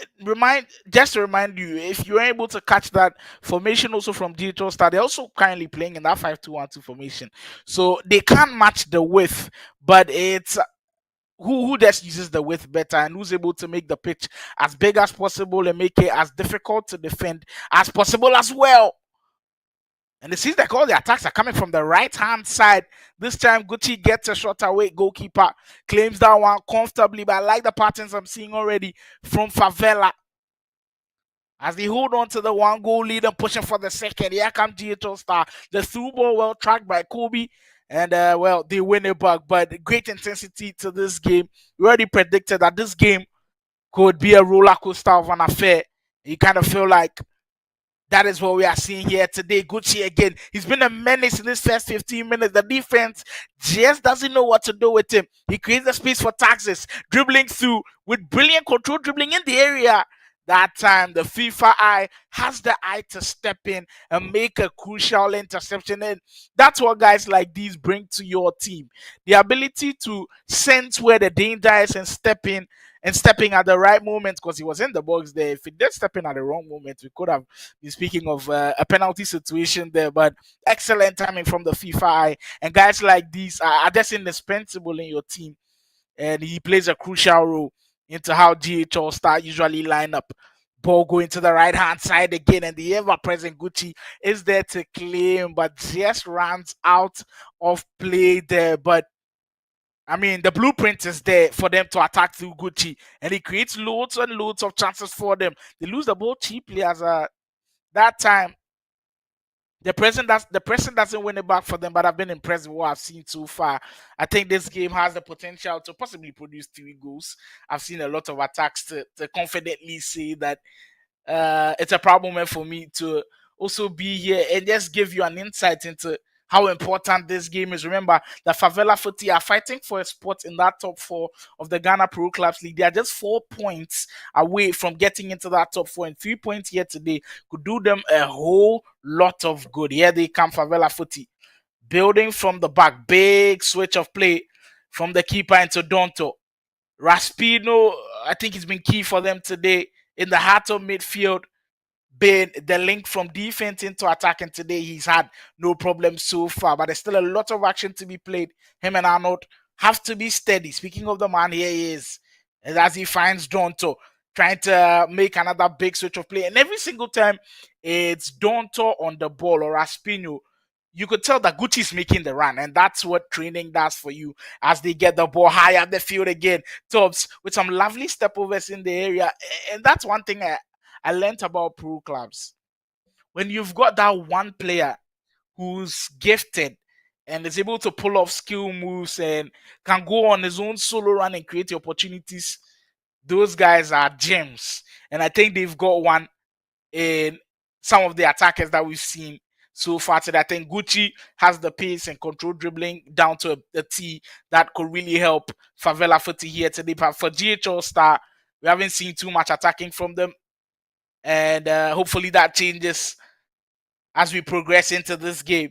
just to remind you, if you're able to catch that formation also from Digital Star, they're also currently playing in that 5-2-1-2 formation. So they can't match the width, but it's who just uses the width better and who's able to make the pitch as big as possible and make it as difficult to defend as possible as well. And it seems like all the attacks are coming from the right hand side. This time, Gucci gets a shot away. Goalkeeper claims that one comfortably, but I like the patterns I'm seeing already from Favela as they hold on to the 1-goal lead and pushing for the second. Here comes Ghallstar. The through ball well tracked by Kobe. And, well, they win it back. But great intensity to this game. We already predicted that this game could be a roller coaster of an affair. You kind of feel like that is what we are seeing here today. Gucci again. He's been a menace in this first 15 minutes. The defense just doesn't know what to do with him. He creates the space for Taxes, dribbling through with brilliant control, dribbling in the area. That time, the FIFA eye has the eye to step in and make a crucial interception. And that's what guys like these bring to your team. The ability to sense where the danger is and step in and stepping at the right moment, because he was in the box there. If he did step in at the wrong moment, we could have been speaking of a penalty situation there. But excellent timing from the FIFA eye. And guys like these are just indispensable in your team. And he plays a crucial role into how Ghallstar usually line up. Ball going to the right hand side again, and the ever present Gucci is there to claim, but just runs out of play there. But I mean, the blueprint is there for them to attack through Gucci, and he creates loads and loads of chances for them. They lose the ball cheaply as that time. The present doesn't win it back for them, but I've been impressed with what I've seen so far. I think this game has the potential to possibly produce 3 goals. I've seen a lot of attacks to confidently say that it's a proud moment for me to also be here and just give you an insight into how important this game is. Remember, the Favela Footy are fighting for a spot in that top 4 of the Ghana Pro Clubs League. They are just 4 points away from getting into that top 4, and 3 points here today could do them a whole lot of good. Here they come, Favela Footy, building from the back. Big switch of play from the keeper into Donto. Raspino, I think it's been key for them today in the heart of midfield. Been the link from defense into attack, and today he's had no problem so far, but there's still a lot of action to be played. Him and Arnold have to be steady. Speaking of the man, here he is as he finds Donto trying to make another big switch of play, and every single time it's Donto on the ball or Aspino, you could tell that Gucci's making the run, and that's what training does for you as they get the ball high up the field again. Tubbs with some lovely step overs in the area, and that's one thing I learned about pro clubs. When you've got that one player who's gifted and is able to pull off skill moves and can go on his own solo run and create opportunities, those guys are gems. And I think they've got one in some of the attackers that we've seen so far today. I think Gucci has the pace and control dribbling down to a T that could really help Favela Footy here today. But for Ghallstar, we haven't seen too much attacking from them. And hopefully that changes as we progress into this game.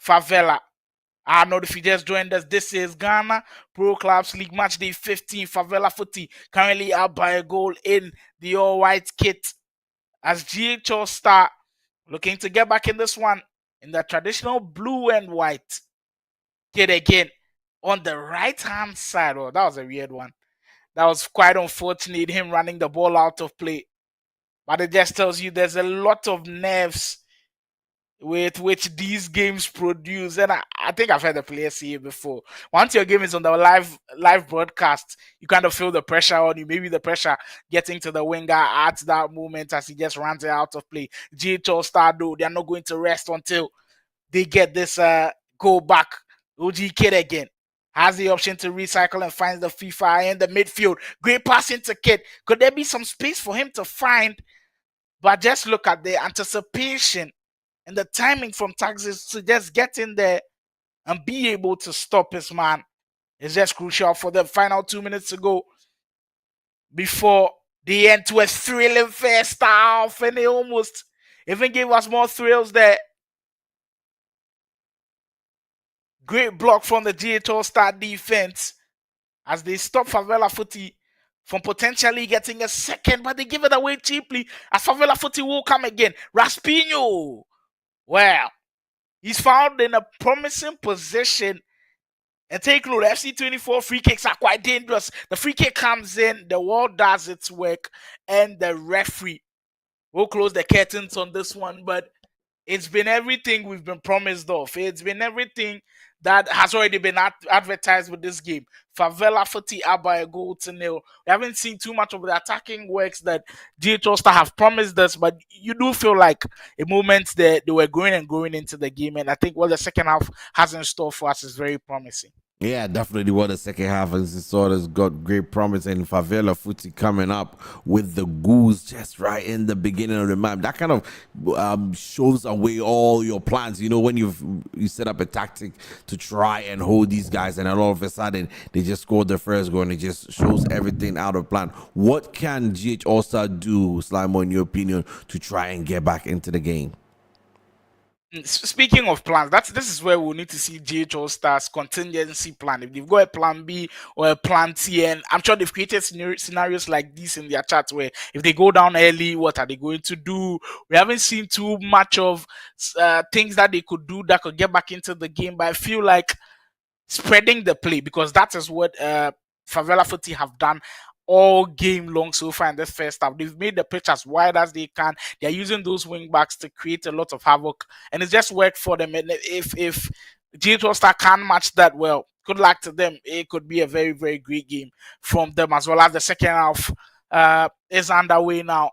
Favela. I know if you just joined us, this is Ghana Pro Clubs League Matchday 15. Favela Footy currently out by a goal in the all-white kit. As Ghallstar looking to get back in this one in the traditional blue and white kit again on the right-hand side. Oh, that was a weird one. That was quite unfortunate, him running the ball out of play. But it just tells you there's a lot of nerves with which these games produce. And I think I've heard the players say it before. Once your game is on the live broadcast, you kind of feel the pressure on you. Maybe the pressure getting to the winger at that moment as he just runs it out of play. Ghallstar, though, they're not going to rest until they get this goal back. OG Kid again has the option to recycle and finds the FIFA in the midfield. Great pass into Kid. Could there be some space for him to find? But just look at the anticipation and the timing from Taxes to just get in there and be able to stop his man is just crucial for the final 2 minutes to go before the end to a thrilling first half. And they almost even gave us more thrills there. Great block from the Ghallstar defense as they stop Favela Footy from potentially getting a second, but they give it away cheaply. As Favela Footy will come again. Raspinho, well, he's found in a promising position. And take note, FC24 free kicks are quite dangerous. The free kick comes in, the wall does its work, and the referee will close the curtains on this one. But it's been everything we've been promised of. It's been everything that has already been advertised with this game. Favela Footy up by a goal to nil. We haven't seen too much of the attacking works that Ghallstar have promised us, but you do feel like a moment that they were growing and growing into the game. And I think what the second half has in store for us is very promising. Yeah, definitely what the second half is sort of got great promise, and Favela Footy coming up with the goals just right in the beginning of the map. That kind of shows away all your plans. You know, when you set up a tactic to try and hold these guys, and then all of a sudden they just scored the first goal, and it just shows everything out of plan. What can Ghallstar do, Slimo, in your opinion, to try and get back into the game? Speaking of plans, this is where we'll need to see Ghallstar's contingency plan. If they've got a plan B or a plan C, and I'm sure they've created scenarios like this in their chat where if they go down early, what are they going to do? We haven't seen too much of things that they could do that could get back into the game, but I feel like spreading the play, because that is what Favela Footy have done all game long so far in this first half. They've made the pitch as wide as they can. They're using those wing backs to create a lot of havoc, and it's just worked for them. And if Ghallstar can match that, well, good luck to them. It could be a very, very great game from them, as well as the second half is underway now.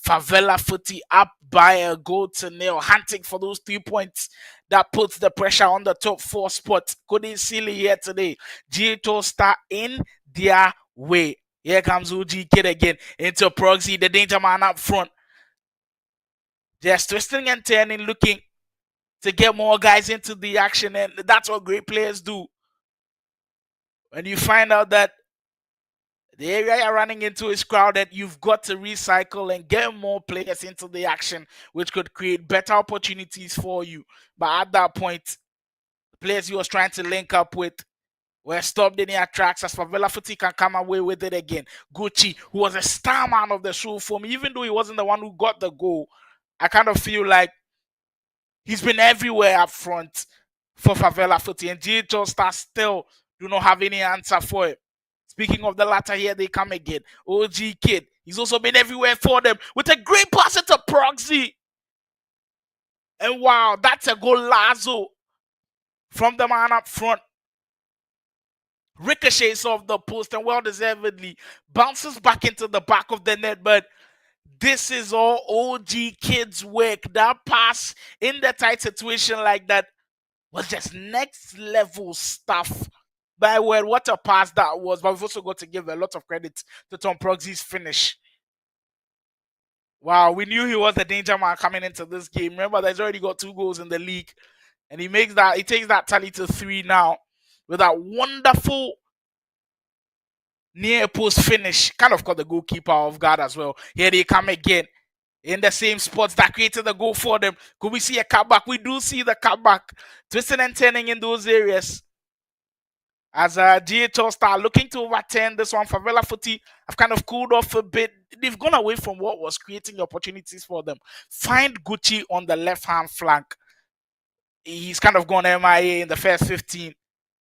Favela Footy up by a goal to nil, hunting for those 3 points that puts the pressure on the top 4 spot. Couldn't seal it here today. Ghallstar in their way. Here comes OG Kid again into Proxy, the danger man up front. Just twisting and turning, looking to get more guys into the action, and that's what great players do. When you find out that the area you're running into is crowded, you've got to recycle and get more players into the action, which could create better opportunities for you. But at that point, the players he was trying to link up with were stopped in their tracks, as Favela Footy can come away with it again. Gucci, who was a star man of the show for me, even though he wasn't the one who got the goal, I kind of feel like he's been everywhere up front for Favela Footy, and Ghallstar still do not have any answer for it. Speaking of the latter, here they come again. OG Kid, he's also been everywhere for them with a great pass into Proxy. And wow, that's a goal, Lazo, from the man up front. Ricochets off the post and well-deservedly bounces back into the back of the net. But this is all OG Kid's work. That pass in the tight situation like that was just next level stuff. By word, what a pass that was. But we've also got to give a lot of credit to Tom Proxy's finish. Wow, we knew he was the danger man coming into this game. Remember, he's already got 2 goals in the league, and he takes that tally to 3 now with that wonderful near post finish. Kind of caught the goalkeeper off guard as well. Here they come again in the same spots that created the goal for them. Could we see a cutback? We do see the cutback, twisting and turning in those areas. As Ghallstar looking to overturn this one, Favela Footy have kind of cooled off a bit. They've gone away from what was creating opportunities for them. Find Gucci on the left-hand flank. He's kind of gone MIA in the first 15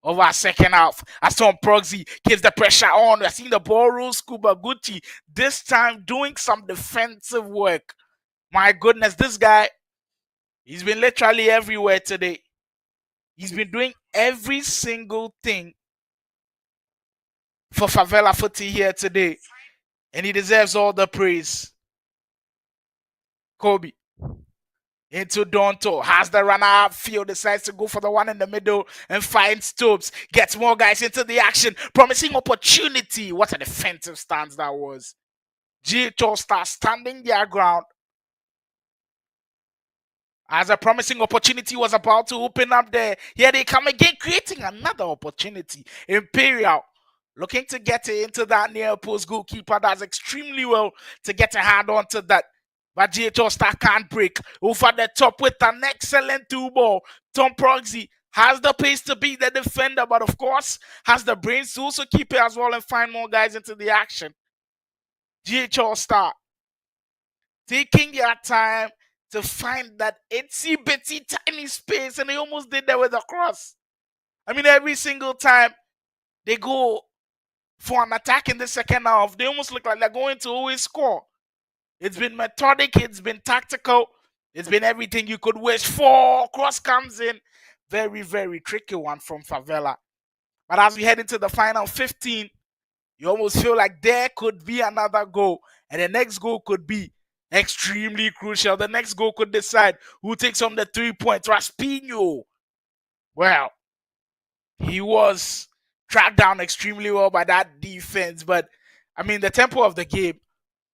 of our second half. As Tom Proxy gives the pressure on. We're seeing the ball roll Scuba Gucci, this time doing some defensive work. My goodness, this guy, he's been literally everywhere today. He's been doing every single thing for Favela Footy here today, and he deserves all the praise. Kobe into Donto, has the runner upfield, decides to go for the one in the middle and finds Stopes, gets more guys into the action, promising opportunity. What a defensive stance that was. Ghallstar standing their ground as a promising opportunity was about to open up there. Here they come again, creating another opportunity. Imperial looking to get it into that near post. Goalkeeper does extremely well to get a hand onto that. But Ghallstar can't break over the top with an excellent 2 ball. Tom Proxy has the pace to beat the defender, but of course has the brains to also keep it as well and find more guys into the action. Ghallstar taking their time to find that itsy bitsy tiny space, and they almost did that with a cross. I mean, every single time they go for an attack in the second half, they almost look like they're going to always score. It's been methodic, it's been tactical, it's been everything you could wish for. Cross comes in. Very, very tricky one from Favela. But as we head into the final 15, you almost feel like there could be another goal. And the next goal could be extremely crucial. The next goal could decide who takes home the 3 points. Raspinho. Well, he was tracked down extremely well by that defense. But, I mean, the tempo of the game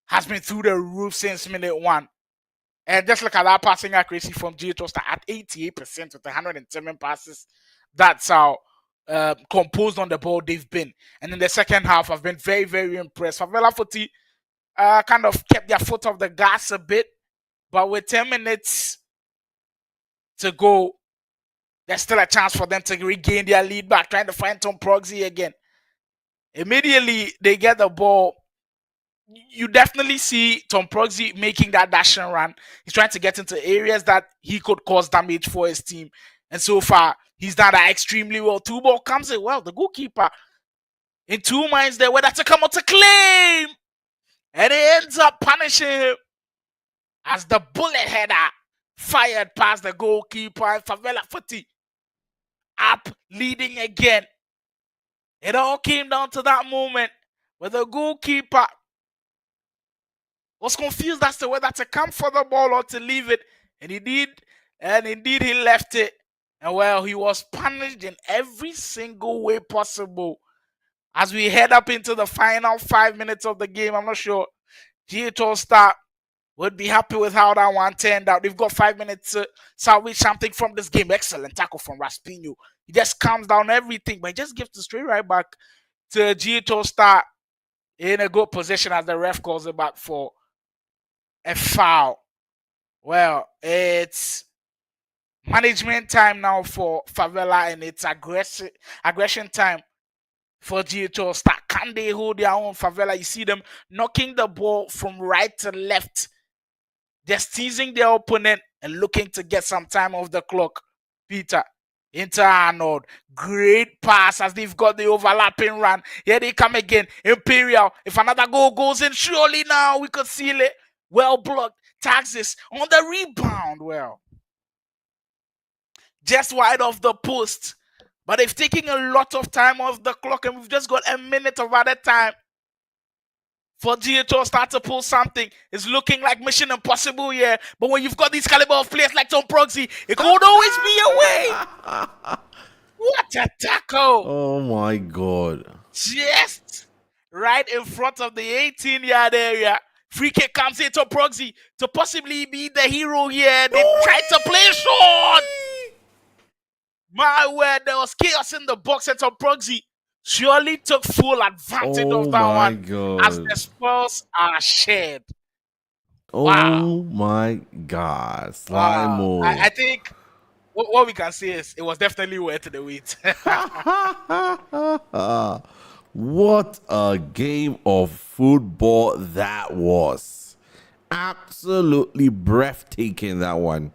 has been through the roof since minute 1. And just look at that passing accuracy from Ghallstar at 88% with 107 passes. That's how composed on the ball they've been. And in the second half, I've been very, very impressed. Favela Footy kind of kept their foot off the gas a bit. But with 10 minutes to go, there's still a chance for them to regain their lead back, trying to find Tom Proxy again. Immediately, they get the ball. You definitely see Tom Proxy making that dash and run. He's trying to get into areas that he could cause damage for his team. And so far, he's done that extremely well. 2 ball comes in. Well, the goalkeeper in 2 minds there whether to come out to claim. And he ends up punishing him as the bullet header fired past the goalkeeper. And Favela Footy up leading again. It all came down to that moment where the goalkeeper was confused as to whether to come for the ball or to leave it. And he did. And indeed, he left it. And well, he was punished in every single way possible. As we head up into the final 5 minutes of the game, I'm not sure Ghallstar would be happy with how that one turned out. They've got 5 minutes to salvage something from this game. Excellent tackle from Raspinho. He just calms down everything, but he just gives the straight right back to Ghallstar in a good position as the ref calls it back for a foul. Well, it's management time now for Favela, and it's aggression time for Ghallstar. Can they hold their own? Favela, you see them knocking the ball from right to left, just teasing their opponent and looking to get some time off the clock. Peter into Arnold. Great pass as they've got the overlapping run. Here they come again. Imperial. If another goal goes in, surely now we could seal it. Well blocked. Taxes on the rebound. Well, just wide of the post. But they've taken a lot of time off the clock, and we've just got a minute of added time for Ghallstar to pull something. It's looking like mission impossible here. But when you've got these caliber of players like Tom Proxy, it could always be a way. What a tackle. Oh my God. Just right in front of the 18-yard area. Free kick comes in to Proxy to possibly be the hero here. They tried to play short. My word, there was chaos in the box, and Tom Proxy surely took full advantage of that one. God. As the Spurs are shared. Oh Wow. my God. Slimo. I think what we can say is it was definitely worth the wait. What a game of football that was. Absolutely breathtaking, that one.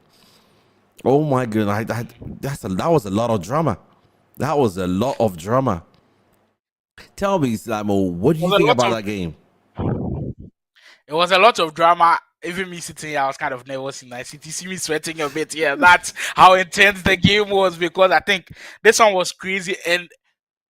Oh my goodness. That was a lot of drama. That was a lot of drama. Tell me, Slimo, what do you think about that game? It was a lot of drama. Even me sitting here, I was kind of nervous in my seat. You see me sweating a bit. Yeah, that's how intense the game was, because I think this one was crazy. And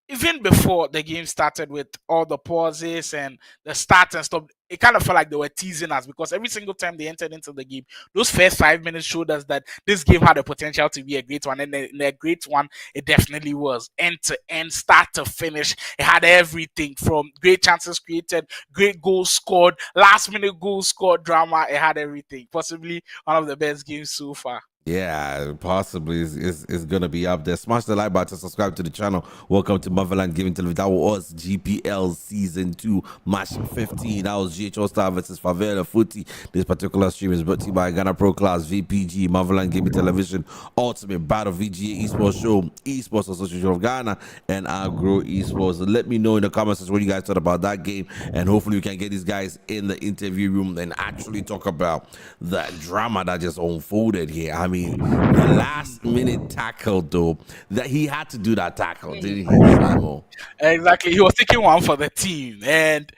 even before the game started, with all the pauses and the start and stuff, it kind of felt like they were teasing us, because every single time they entered into the game, those first 5 minutes showed us that this game had the potential to be a great one. And a great one, it definitely was. End to end, start to finish. It had everything from great chances created, great goals scored, last minute goals scored, drama. It had everything. Possibly one of the best games so far. Yeah, possibly is gonna be up there. Smash the like button, subscribe to the channel. Welcome to Motherland Giving Television. That was GPL Season 2, Match 15. That was Ghallstar versus Favela Footy. This particular stream is brought to you by Ghana Pro Class, VPG, Motherland Gaming Television, Ultimate Battle VGA Esports Show, Esports Association of Ghana, and Agro Esports. Let me know in the comments section what you guys thought about that game, and hopefully we can get these guys in the interview room and actually talk about the drama that just unfolded here. I mean, the last minute tackle, though, that he had to do that tackle, didn't he, Samo? Exactly. He was taking one for the team. And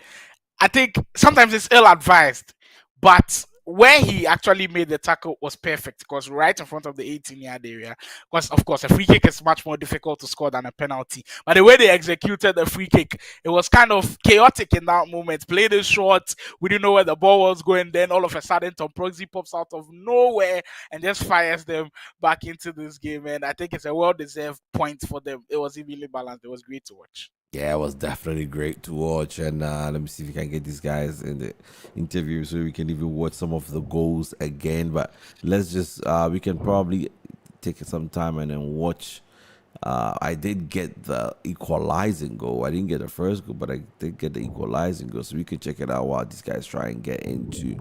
I think sometimes it's ill advised, but where he actually made the tackle was perfect because right in front of the 18-yard area. Because, of course, a free kick is much more difficult to score than a penalty. But the way they executed the free kick, it was kind of chaotic in that moment. Played it short. We didn't know where the ball was going. Then all of a sudden, Tom Proxy pops out of nowhere and just fires them back into this game. And I think it's a well-deserved point for them. It was evenly balanced. It was great to watch. Yeah, it was definitely great to watch. And let me see if we can get these guys in the interview so we can even watch some of the goals again. But let's just, we can probably take some time and then watch. I did get the equalizing goal. I didn't get the first goal, but I did get the equalizing goal. So we can check it out while these guys try and get into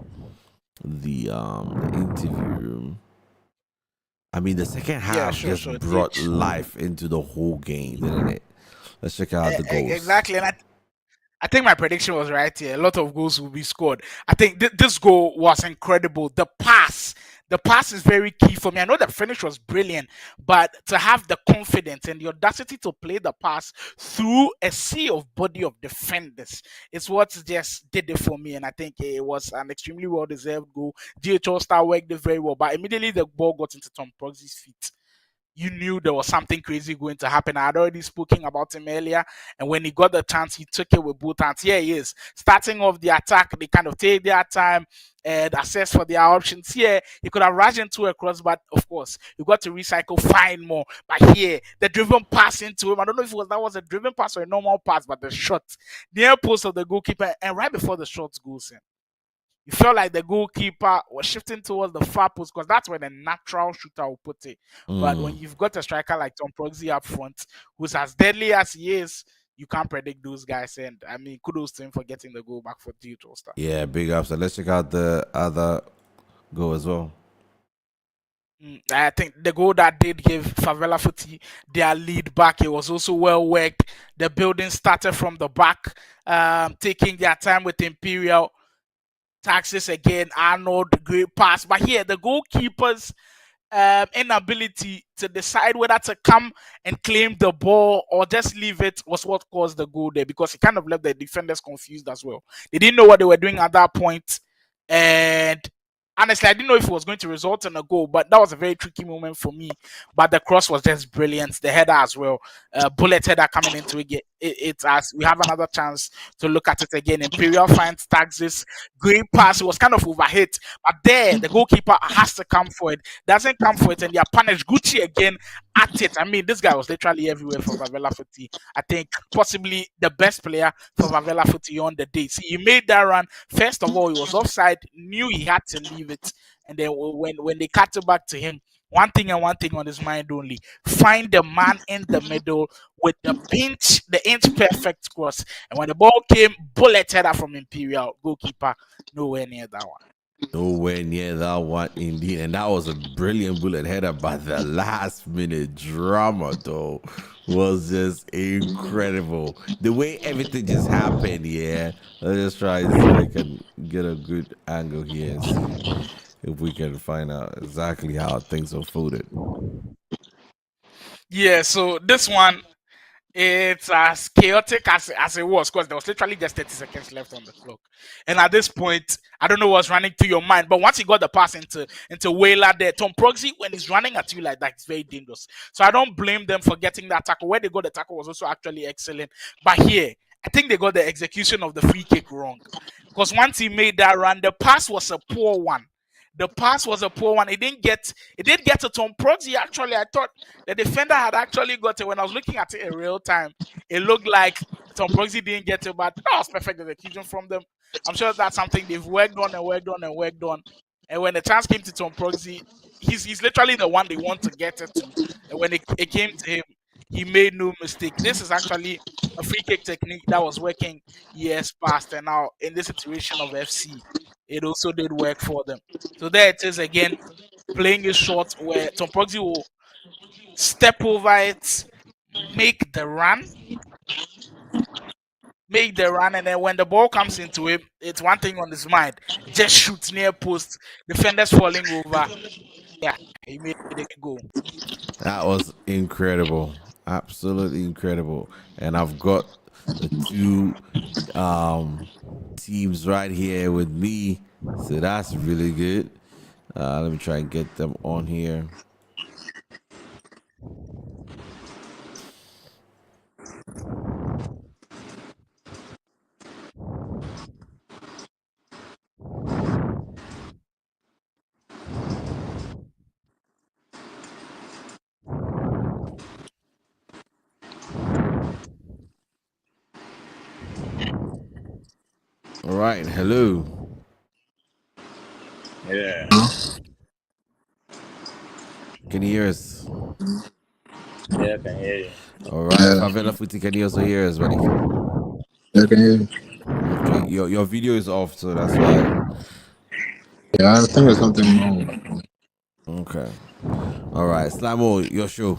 the interview room. I mean, the second half brought life into the whole game, didn't it? Let's check out the goals. Exactly. And I think my prediction was right here. A lot of goals will be scored. I think this goal was incredible. The pass is very key for me. I know the finish was brilliant, but to have the confidence and the audacity to play the pass through a sea of body of defenders is what just did it for me. And I think it was an extremely well-deserved goal. Ghallstar worked it very well, but immediately the ball got into Tom Proxy's feet, you knew there was something crazy going to happen. I had already spoken about him earlier, and when he got the chance, he took it with both hands. Here he is, starting off the attack. They kind of take their time and assess for their options. Here, he could have rushed into a cross, but of course, you got to recycle, find more. But here, the driven pass into him. I don't know if that was a driven pass or a normal pass, but the shot near post of the goalkeeper, and right before the shot goes in, you felt like the goalkeeper was shifting towards the far post because that's where the natural shooter will put it. But when you've got a striker like Tom Proxy up front, who's as deadly as he is, you can't predict those guys. And I mean, kudos to him for getting the goal back for Ghallstar. Yeah, big ups. So let's check out the other goal as well. I think the goal that did give Favela Footy their lead back, it was also well worked. The building started from the back, taking their time with Imperial. Taxes again, Arnold, great pass. But here, the goalkeeper's inability to decide whether to come and claim the ball or just leave it was what caused the goal there, because he kind of left the defenders confused as well. They didn't know what they were doing at that point. And honestly, I didn't know if it was going to result in a goal, but that was a very tricky moment for me. But the cross was just brilliant. The header as well. Bullet header coming into it. It's as we have another chance to look at it again. Imperial finds Taxis. Great pass. It was kind of overhit. But there, the goalkeeper has to come for it. Doesn't come for it, and they are punished. Gucci again at it. I mean, this guy was literally everywhere for Favela Footy. I think possibly the best player for Favela Footy on the day. See, he made that run. First of all, he was offside. Knew he had to leave it. And then when they cut it back to him, one thing and one thing on his mind only: find the man in the middle with the inch perfect cross. And when the ball came, bullet header from Imperial goalkeeper, nowhere near that one. Nowhere near that one, indeed. And that was a brilliant bullet header, but the last minute drama, though, was just incredible. The way everything just happened, yeah. Let's just try and see if I can get a good angle here and see if we can find out exactly how things unfolded. Yeah, so this one, it's as chaotic as it was, because there was literally just 30 seconds left on the clock. And at this point, I don't know what's running through your mind, but once he got the pass into Whaler there, Tom Proxy, when he's running at you like that, it's very dangerous. So I don't blame them for getting that tackle. Where they got the tackle was also actually excellent. But here, I think they got the execution of the free kick wrong. Because once he made that run, the pass was a poor one. The pass was a poor one. It did get to Tom Proxy. Actually, I thought the defender had actually got it. When I was looking at it in real time, it looked like Tom Proxy didn't get it, but that was perfect execution from them. I'm sure that's something they've worked on and worked on and worked on. And when the chance came to Tom Proxy, he's literally the one they want to get it to. And when it came to him, he made no mistake. This is actually a free kick technique that was working years past, and now in this situation of FC, it also did work for them. So there it is again, playing a shot where Tom Proxy will step over it, make the run, and then when the ball comes into him, it's one thing on his mind. Just shoot near post, defenders falling over. Yeah, he made a goal. That was incredible. Absolutely incredible. And I've got the two teams right here with me. So that's really good. Let me try and get them on here. All right. Hello. Yeah. Can you hear us? Yeah, I can hear you. All right. Favela Footy, can you also hear us, buddy? Yeah, I can hear you. Okay. Your video is off, so that's why. Yeah, I think there's something wrong. Okay. All right. Slamo, your show.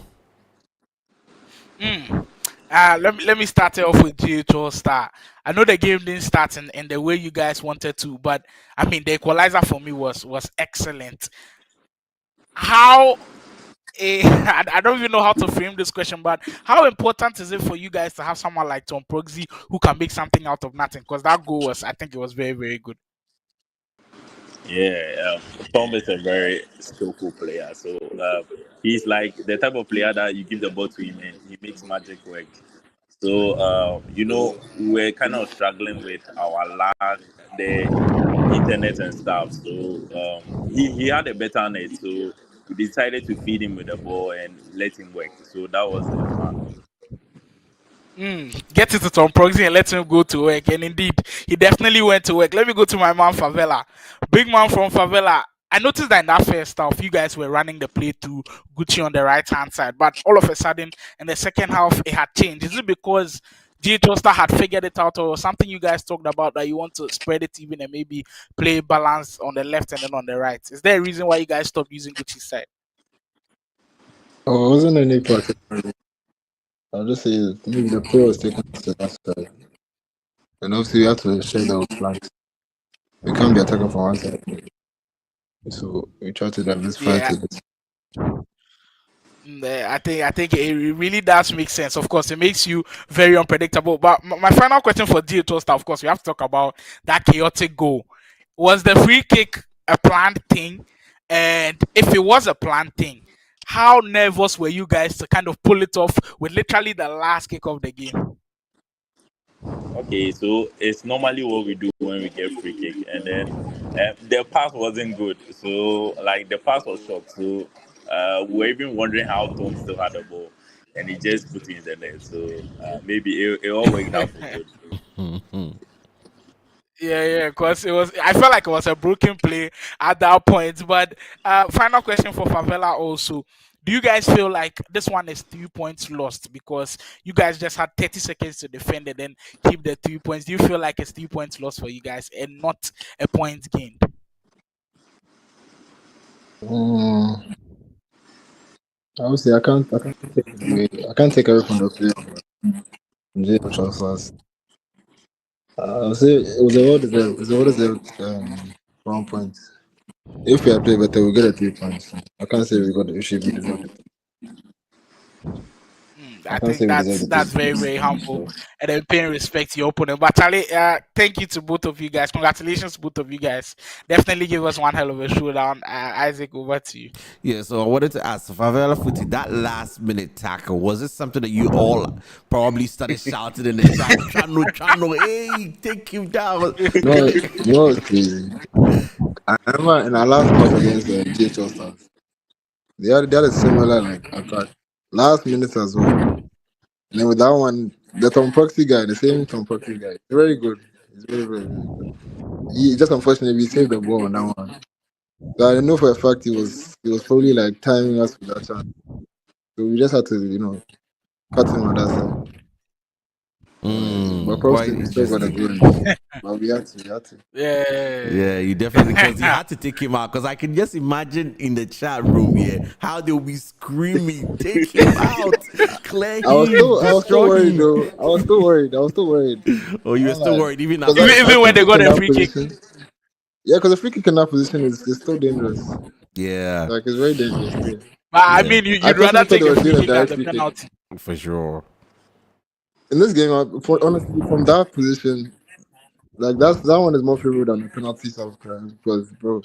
Let me start it off with Ghallstar. I know the game didn't start in the way you guys wanted to, but I mean the equalizer for me was excellent. How I don't even know how to frame this question, but how important is it for you guys to have someone like Tom Proxy who can make something out of nothing? Because that goal was, I think it was very, very good. Yeah, Tom is a very skillful player. So he's like the type of player that you give the ball to him and he makes magic work. So we were kind of struggling with our lag, the internet and stuff. So he had a better net. So we decided to feed him with the ball and let him work. So that was the plan. Get it to Tom Proxy and let him go to work. And indeed, he definitely went to work. Let me go to my man Favela. Big man from Favela. I noticed that in that first half, you guys were running the play to Gucci on the right hand side, but all of a sudden, in the second half, it had changed. Is it because Ghallstar had figured it out, or something you guys talked about that you want to spread it even and maybe play balance on the left and then on the right? Is there a reason why you guys stopped using Gucci's side? Oh, it wasn't any particular. I'll just say maybe the play was taken to that side. And obviously, we have to share those flanks. We can't be attacking from one side. So we try to diversify Yeah. it. I think it really does make sense. Of course, it makes you very unpredictable. But my final question for Ghallstar, of course, we have to talk about that chaotic goal. Was the free kick a planned thing? And if it was a planned thing, how nervous were you guys to kind of pull it off with literally the last kick of the game? Okay, so it's normally what we do when we get free kick, and then the pass wasn't good. So like the pass was short. So we're even wondering how Tom still had the ball, and he just put it in the net. So maybe it all worked out for good. Yeah, because it was. I felt like it was a broken play at that point. But final question for Favela also. Do you guys feel like this one is 3 points lost because you guys just had 30 seconds to defend and then keep the 3 points? Do you feel like it's 3 points lost for you guys and not a point gained? Obviously, I can't take away from the play. Jail transfers. I'll say it was a well deserved. It's a well deserved 1 point. If we had played better, we get a 3 points. I can't say we should be deserved. I think that's very, very humble and then paying respect to your opponent. But Charlie, thank you to both of you guys. Congratulations to both of you guys. Definitely give us one hell of a showdown. Isaac, over to you. Yeah, so I wanted to ask Favela Footy, that last minute tackle, was it something that you all probably started shouting in the chat? Chano, hey, take him down. No, it's crazy. I remember in our last match against the Ghallstar, they had a similar attack. Last minute as well. And then with that one, the Tom Proxy guy, the same Tom Proxy guy, very good. It's very, very, very good. He just unfortunately we saved the ball on that one. So I know for a fact he was probably like timing us with that chance. So we just had to, cut him on that side. But props Quite to him, he still got a interesting. goal. But we had to. Yeah, you definitely, because you had to take him out. Because I can just imagine in the chat room, how they'll be screaming, "Take him out, clear I was him, still destroy worried him." though. I was still worried. Oh, you were still Like, worried even because after. Even when they got a free kick. Yeah, because the free kick in that position is still dangerous. Yeah, Like it's very dangerous. Yeah. But I Yeah. mean, I you'd rather personally thought take they a were free doing a kick than direct the free kick. penalty. for sure. In this game, honestly, from that position, like that one is more favorable than the penalty subscribe because, bro.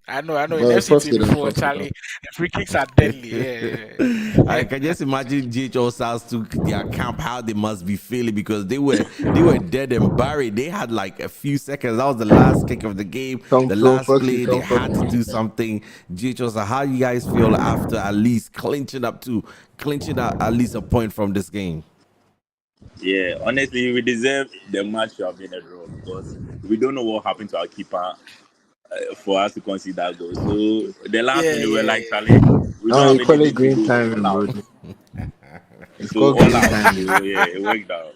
I know. In But props to them, FC24, props to them. Charlie, the free kicks are deadly. Yeah. I can just imagine GHO Stars to their camp how they must be feeling because they were dead and buried. They had like a few seconds. That was the last kick of the game, the last play. They had to do something. GHO Stars, how you guys feel after at least clinching at least a point from this game? Yeah, honestly, we deserve the match to have been a draw because we don't know what happened to our keeper for us to concede that goal. So the last one, they were like, Charlie, we don't have You call it anything to green do, time, all bro. out. It's So called all green out. time. So yeah, it worked out.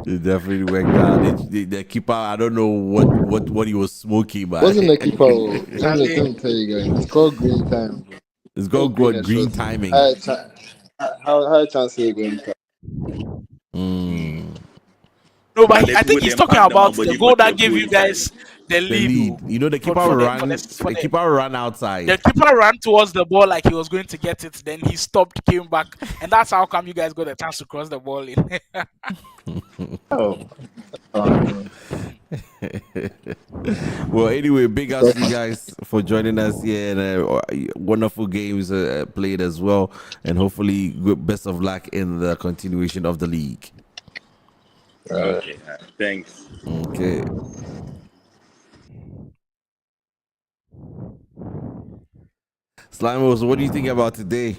It definitely worked out. The keeper, I don't know what he was smoking, but Wasn't the keeper? Let me tell you guys, it's called green time. Bro. It's called green timing. High chance of green time. No, but I think he's talking about the goal that gave you guys the lead. You know, the keeper ran outside. The keeper ran towards the ball like he was going to get it. Then he stopped, came back, and that's how come you guys got a chance to cross the ball in. Well, anyway, big ups to you guys for joining us here, and wonderful games played as well, and hopefully best of luck in the continuation of the league. Okay, thanks. Okay. Slimo, so what do you think about today?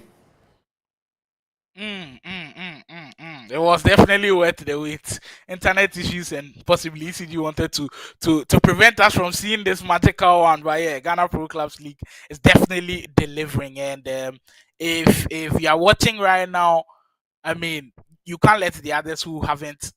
It was definitely worth the wait. Internet issues and possibly ECG wanted to prevent us from seeing this magical one. But yeah, Ghana Pro Clubs League is definitely delivering. And if you are watching right now, I mean, you can't let the others who haven't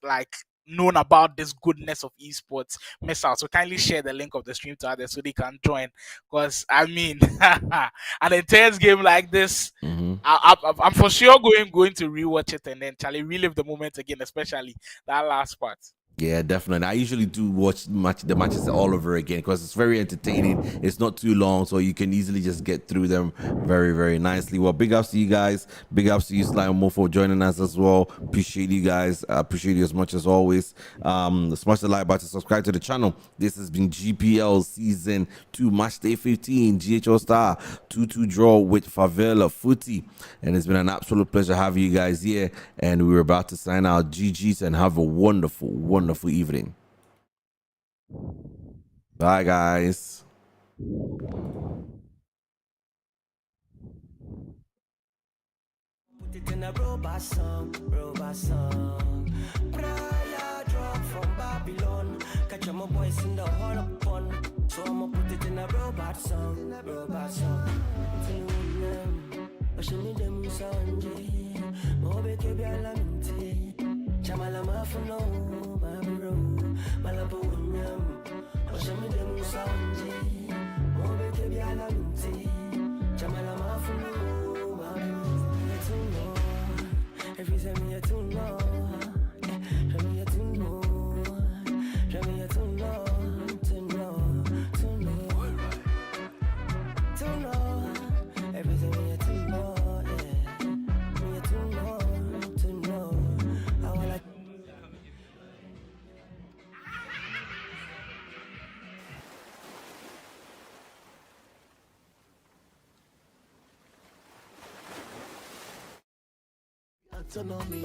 known about this goodness of esports miss out. So kindly share the link of the stream to others so they can join. Because I mean, an intense game like this, I'm for sure going to rewatch it and then Charlie relive the moment again, especially that last part. Yeah, definitely. I usually do watch the matches all over again because it's very entertaining. It's not too long, so you can easily just get through them very, very nicely. Well, big ups to you guys. Big ups to you, Slimo, for joining us as well. Appreciate you guys. I appreciate you as much as always. Smash the like button, subscribe to the channel. This has been GPL Season 2, Matchday 15, Ghallstar 2-2 draw with Favela Footy. And it's been an absolute pleasure having you guys here. And we're about to sign out. GGs and have a wonderful evening. Bye, guys. Put it in a robot song. Prior drop from Babylon. Catch my boys in the hall of fun. So I'ma put it in a robot song. Bashini dem usanje, mobe kebiala minti. Chamala mafuno, babiro, malabu unyam. Bashini dem usanje, mobe kebiala minti. Chamala mafuno, babiro. To know, every time you to know, show me to know, everything you to know, yeah. Me to know, I wanna. Autonomy.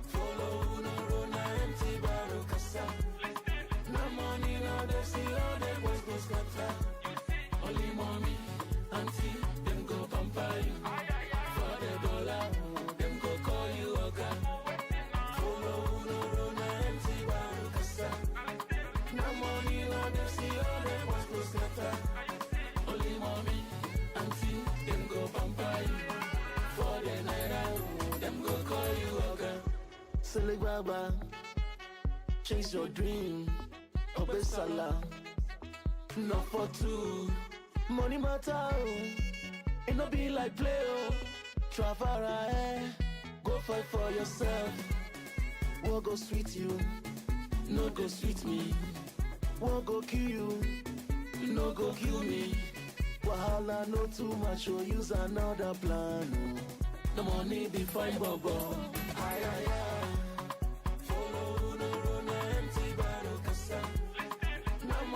Follow no run empty barrel kasa. No money, no they see all the boys go scatter. Only mommy, auntie, them go pamper you. For the dollar, them go call you oga. Follow no run empty barrel kasa. No money. Now they see all them boys go scatter. Only mommy, auntie, them go pamper you. For the night out, them go call you again. Silly Baba, chase your dream. Obesala, not for two. Money matter, it no be like play, oh. Travel, go fight for yourself. What go sweet you, no go sweet me. What go kill you, no go kill me. Wahala no too much, or use another plan. Oh. The money be fine, bobo. Aye, aye, aye.